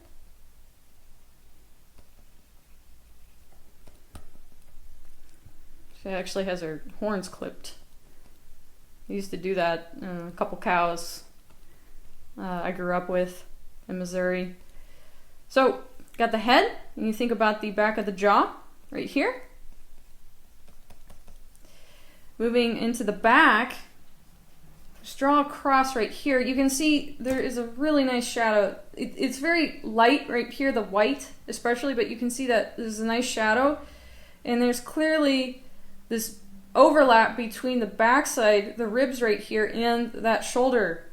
She actually has her horns clipped. I used to do that in a couple cows I grew up with in Missouri. So, got the head, and you think about the back of the jaw right here. Moving into the back, just draw a cross right here. You can see there is a really nice shadow. It's very light right here, the white especially, but you can see that there's a nice shadow. And there's clearly this overlap between the backside, the ribs right here, and that shoulder.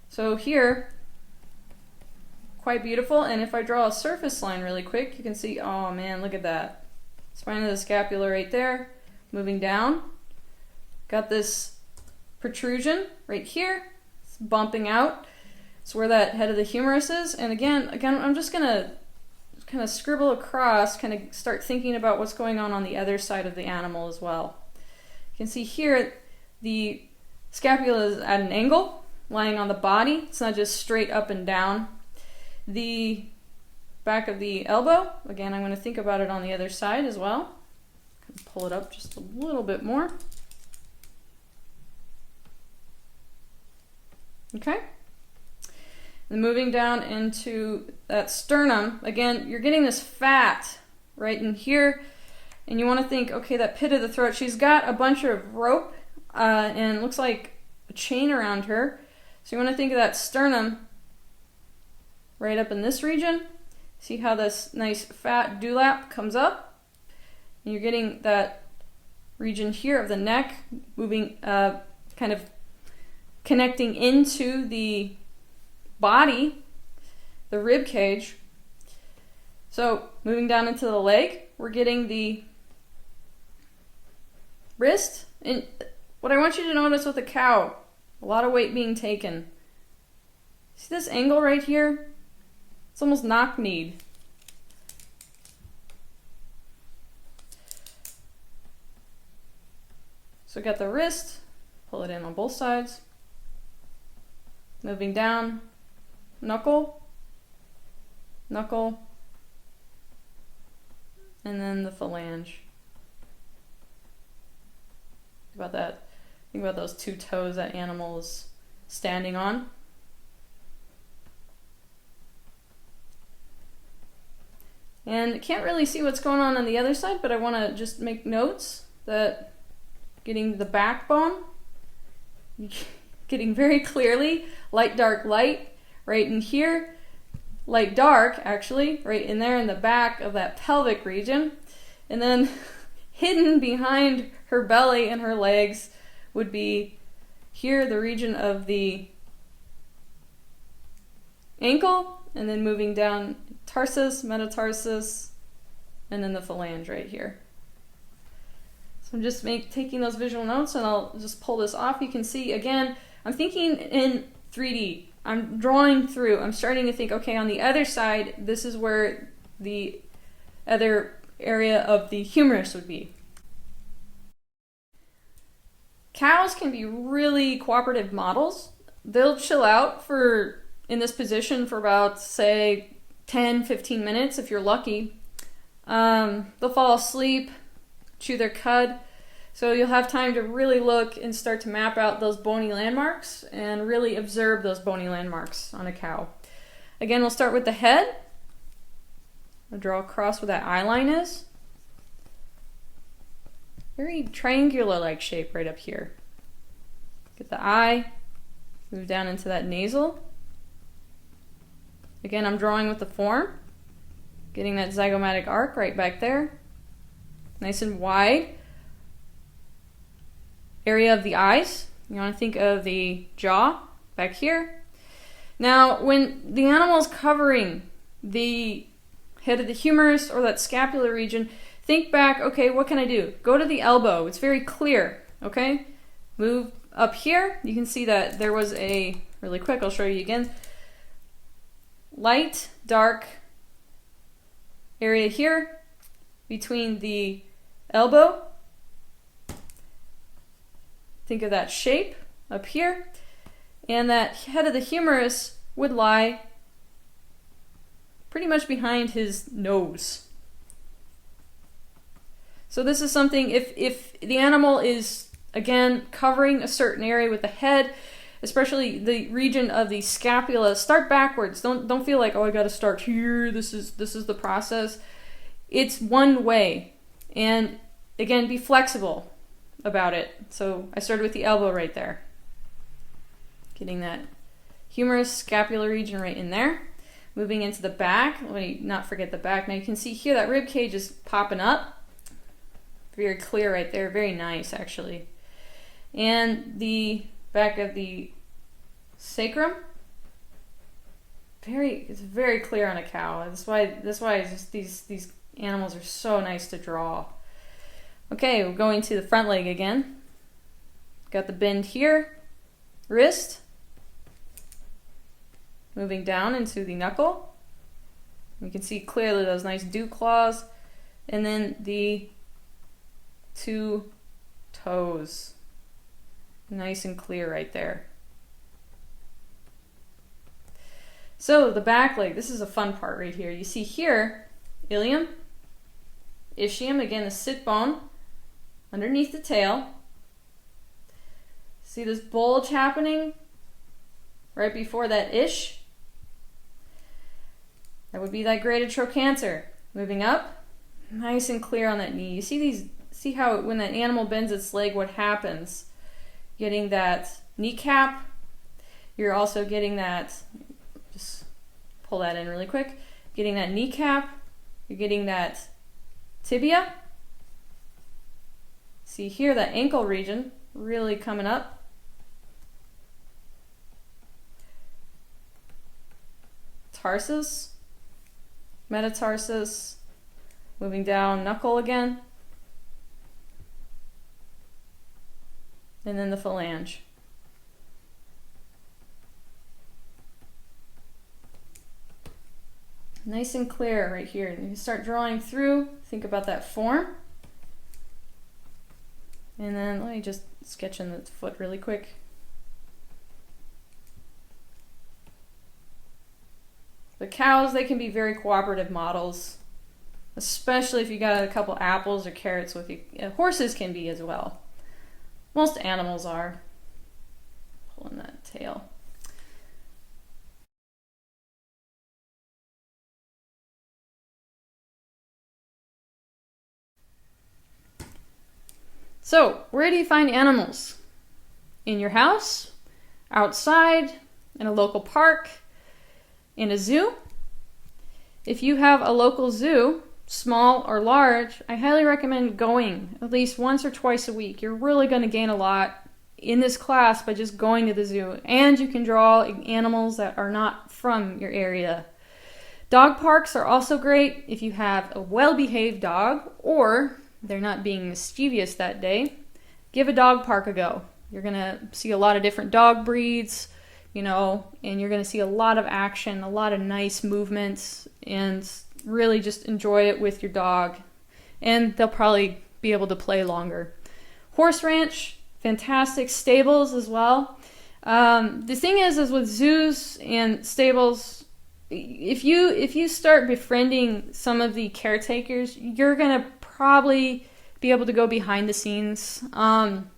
So here, quite beautiful. And if I draw a surface line really quick, you can see, oh man, look at that. Spine of the scapula right there, moving down. Got this protrusion right here, it's bumping out. It's where that head of the humerus is. And again, I'm just gonna kind of scribble across, kind of start thinking about what's going on the other side of the animal as well. You can see here the scapula is at an angle, lying on the body. It's not just straight up and down. The back of the elbow, again, I'm going to think about it on the other side as well. Pull it up just a little bit more. Okay. And moving down into that sternum, again, you're getting this fat right in here, and you want to think, okay, that pit of the throat, she's got a bunch of rope, and it looks like a chain around her. So you want to think of that sternum right up in this region. See how this nice fat dewlap comes up? And you're getting that region here of the neck moving, kind of connecting into the body, the rib cage. So moving down into the leg, we're getting the wrist. And what I want you to notice with the cow, a lot of weight being taken. See this angle right here? It's almost knock-kneed. So got the wrist, pull it in on both sides. Moving down, knuckle, knuckle, and then the phalange. Think about that. Think about those two toes that animal is standing on. And can't really see what's going on the other side, but I want to just make notes that getting the backbone, getting very clearly light, dark, light right in here, light, dark actually right in there in the back of that pelvic region, and then hidden behind her belly and her legs would be here the region of the ankle, and then moving down tarsus, metatarsus, and then the phalange right here. So I'm just taking those visual notes, and I'll just pull this off. You can see, again, I'm thinking in 3D. I'm drawing through. I'm starting to think, okay, on the other side, this is where the other area of the humerus would be. Cows can be really cooperative models. They'll chill out in this position for about, say, 10, 15 minutes if you're lucky. They'll fall asleep, chew their cud. So you'll have time to really look and start to map out those bony landmarks and really observe those bony landmarks on a cow. Again, we'll start with the head. I'll draw across where that eye line is. Very triangular-like shape right up here. Get the eye, move down into that nasal. Again, I'm drawing with the form, getting that zygomatic arc right back there. Nice and wide. Area of the eyes. You want to think of the jaw back here. Now, when the animal is covering the head of the humerus or that scapular region, think back, okay, what can I do? Go to the elbow. It's very clear, okay? Move up here. You can see that there was a, really quick, I'll show you again, light, dark area here between the elbow. Think of that shape up here, and that head of the humerus would lie pretty much behind his nose. So this is something, if the animal is, again, covering a certain area with the head, especially the region of the scapula, start backwards. Don't feel like, oh, I got to start here. This is the process. It's one way, and again, be flexible about it. So I started with the elbow right there. Getting that humerus scapular region right in there. Moving into the back, let me not forget the back. Now you can see here that rib cage is popping up. Very clear right there, very nice actually. And the back of the sacrum, it's very clear on a cow. That's why these animals are so nice to draw. Okay, we're going to the front leg again. Got the bend here, wrist. Moving down into the knuckle. You can see clearly those nice dew claws. And then the 2 toes. Nice and clear right there. So the back leg, this is a fun part right here. You see here, ilium, ischium, again the sit bone, underneath the tail. See this bulge happening right before that ish? That would be that graded trochanter. Moving up, nice and clear on that knee. You see how when that animal bends its leg, what happens? Getting that kneecap. You're also getting that, just pull that in really quick, getting that kneecap. You're getting that tibia. See here, that ankle region really coming up. Tarsus. Metatarsus, moving down, knuckle again, and then the phalange. Nice and clear right here. And you start drawing through, think about that form. And then let me just sketch in the foot really quick. The cows, they can be very cooperative models, especially if you got a couple apples or carrots with you. Horses can be as well. Most animals are. Pulling that tail. So, where do you find animals? In your house, outside, in a local park, in a zoo? If you have a local zoo, small or large, I highly recommend going at least once or twice a week. You're really going to gain a lot in this class by just going to the zoo, and you can draw animals that are not from your area. Dog parks are also great if you have a well-behaved dog or they're not being mischievous that day. Give a dog park a go. You're going to see a lot of different dog breeds, and you're going to see a lot of action, a lot of nice movements, and really just enjoy it with your dog. And they'll probably be able to play longer. Horse ranch, fantastic. Stables as well. The thing is with zoos and stables, if you start befriending some of the caretakers, you're going to probably be able to go behind the scenes, and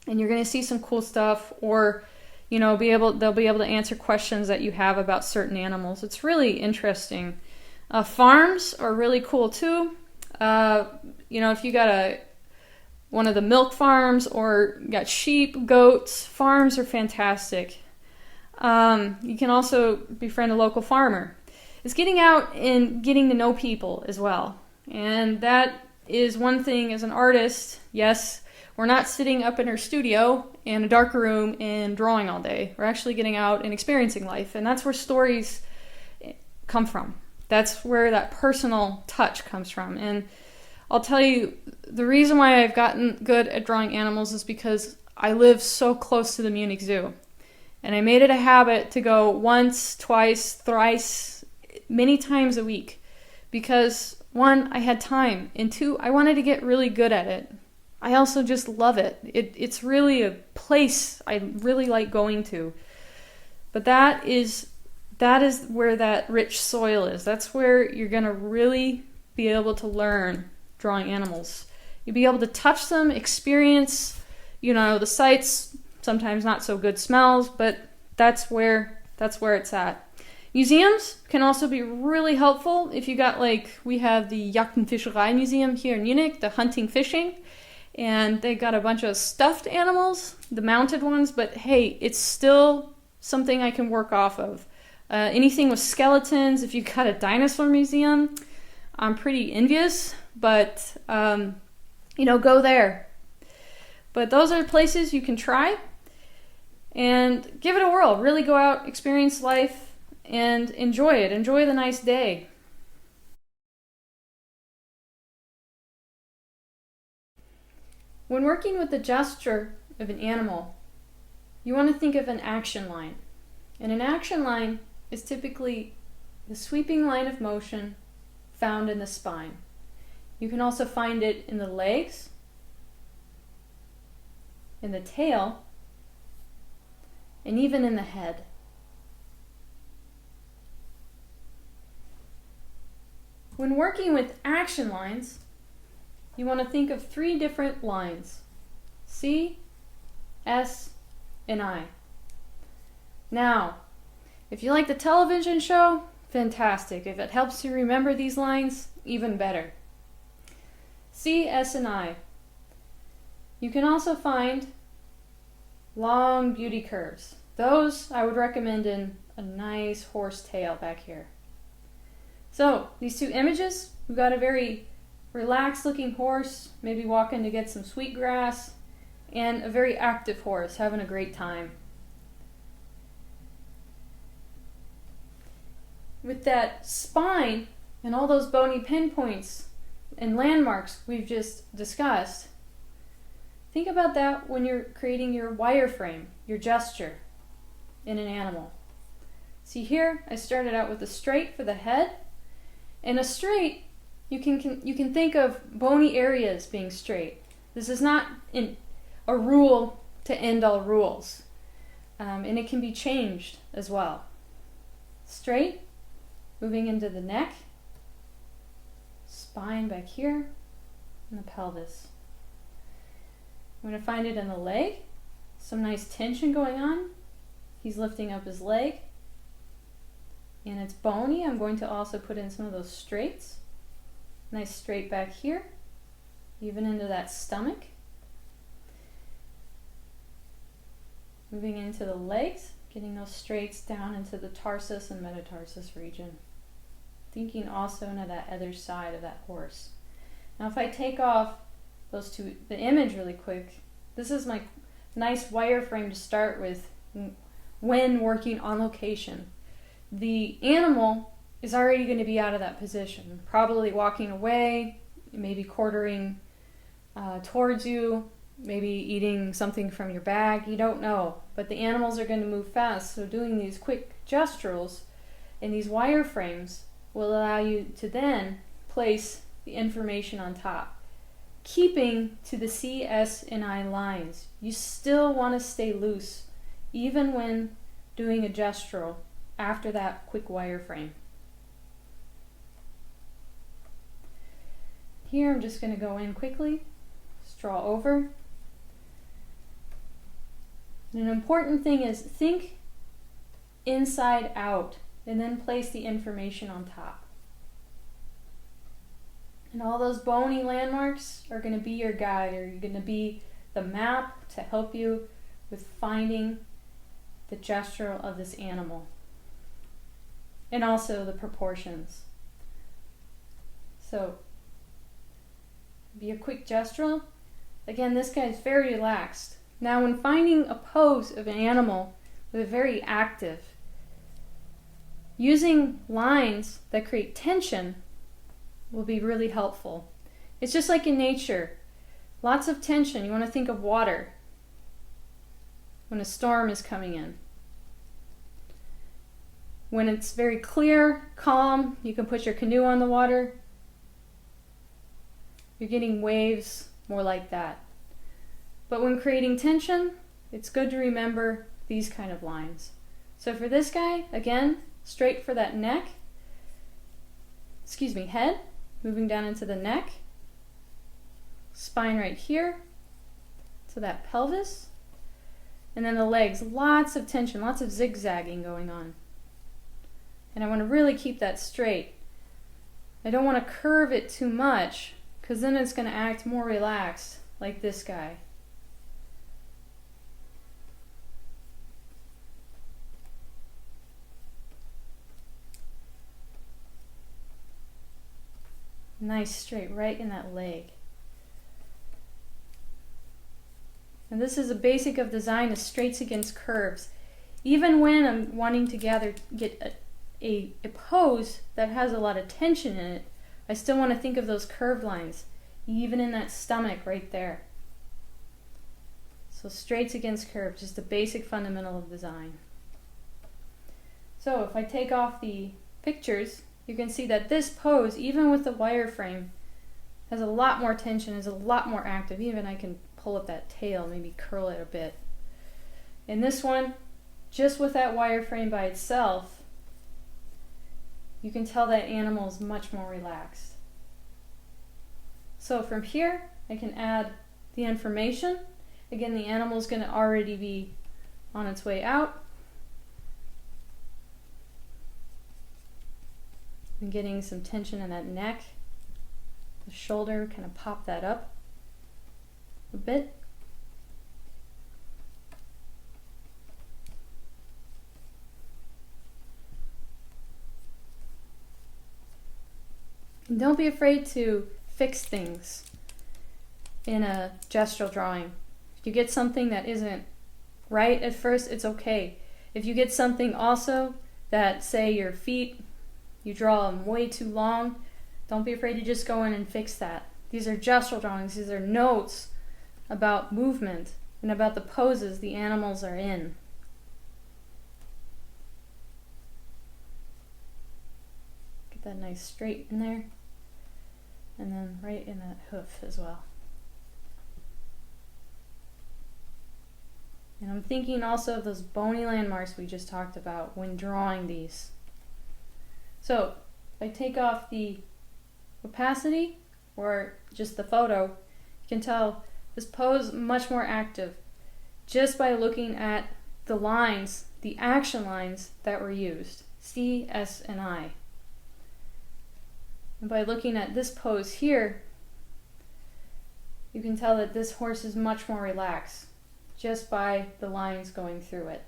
you're going to see some cool stuff, or they'll be able to answer questions that you have about certain animals. It's really interesting. Farms are really cool too. If you got one of the milk farms or got sheep, goats, farms are fantastic. You can also befriend a local farmer. It's getting out and getting to know people as well. And that is one thing as an artist. Yes, we're not sitting up in our studio in a dark room and drawing all day. We're actually getting out and experiencing life. And that's where stories come from. That's where that personal touch comes from. And I'll tell you, the reason why I've gotten good at drawing animals is because I live so close to the Munich Zoo. And I made it a habit to go once, twice, thrice, many times a week. Because one, I had time. And two, I wanted to get really good at it. I also just love it. It's really a place I really like going to. But that is where that rich soil is. That's where you're going to really be able to learn drawing animals. You'll be able to touch them, experience, the sights, sometimes not so good smells, but that's where it's at. Museums can also be really helpful. If you got we have the Jagd- und Fischerei Museum here in Munich, the hunting fishing, and they got a bunch of stuffed animals, the mounted ones, but hey, it's still something I can work off of. Anything with skeletons, if you've got a dinosaur museum, I'm pretty envious, but go there. But those are places you can try and give it a whirl. Really go out, experience life, and enjoy it. Enjoy the nice day. When working with the gesture of an animal, you want to think of an action line. And an action line is typically the sweeping line of motion found in the spine. You can also find it in the legs, in the tail, and even in the head. When working with action lines, you want to think of 3 different lines: C, S, and I. Now, if you like the television show, fantastic. If it helps you remember these lines, even better. C, S, and I. You can also find long beauty curves. Those I would recommend in a nice horse tail back here. So, these 2 images, we've got a very relaxed looking horse, maybe walking to get some sweet grass, and a very active horse having a great time. With that spine and all those bony pinpoints and landmarks we've just discussed, think about that when you're creating your wireframe, your gesture in an animal. See here, I started out with a straight for the head, and a straight, you can think of bony areas being straight. This is not a rule to end all rules, and it can be changed as well. Straight, moving into the neck, spine back here, and the pelvis. I'm going to find it in the leg, some nice tension going on. He's lifting up his leg, and it's bony. I'm going to also put in some of those straights. Nice straight back here, even into that stomach. Moving into the legs, getting those straights down into the tarsus and metatarsus region. Thinking also into that other side of that horse. Now if I take off the image really quick, this is my nice wireframe to start with when working on location. The animal is already going to be out of that position, probably walking away, maybe quartering towards you, maybe eating something from your bag, you don't know. But the animals are going to move fast, so doing these quick gesturals in these wireframes will allow you to then place the information on top. Keeping to the C, S, and I lines. You still want to stay loose, even when doing a gestural after that quick wireframe. Here I'm just going to go in quickly, just draw over. And an important thing is think inside out and then place the information on top. And all those bony landmarks are going to be your guide, or you're going to be the map to help you with finding the gesture of this animal. And also the proportions. So, be a quick gestural. Again, this guy is very relaxed. Now when finding a pose of an animal with a very active, using lines that create tension will be really helpful. It's just like in nature. Lots of tension. You want to think of water when a storm is coming in. When it's very clear, calm, you can put your canoe on the water. You're getting waves more like that. But when creating tension, it's good to remember these kind of lines. So for this guy, again, straight for that neck, head, moving down into the neck, spine right here, to that pelvis, and then the legs, lots of tension, lots of zigzagging going on. And I want to really keep that straight. I don't want to curve it too much, because then it's going to act more relaxed, like this guy. Nice straight right in that leg. And this is a basic of design, is straights against curves. Even when I'm wanting to get a pose that has a lot of tension in it, I still want to think of those curved lines, even in that stomach right there. So straights against curves, just a basic fundamental of design. So if I take off the pictures, you can see that this pose, even with the wireframe, has a lot more tension, is a lot more active. Even I can pull up that tail, maybe curl it a bit. In this one, just with that wireframe by itself, you can tell that animal is much more relaxed. So from here, I can add the information. Again, the animal is going to already be on its way out. I'm getting some tension in that neck. The shoulder, kind of pop that up a bit. And don't be afraid to fix things in a gestural drawing. If you get something that isn't right at first, it's okay. If you get something also that, say, your feet, you draw them way too long, don't be afraid to just go in and fix that. These are gestural drawings. These are notes about movement and about the poses the animals are in. Get that nice straight in there. And then right in that hoof as well. And I'm thinking also of those bony landmarks we just talked about when drawing these. So if I take off the opacity or just the photo, you can tell this pose much more active just by looking at the lines, the action lines that were used, C, S, and I. And by looking at this pose here, you can tell that this horse is much more relaxed just by the lines going through it.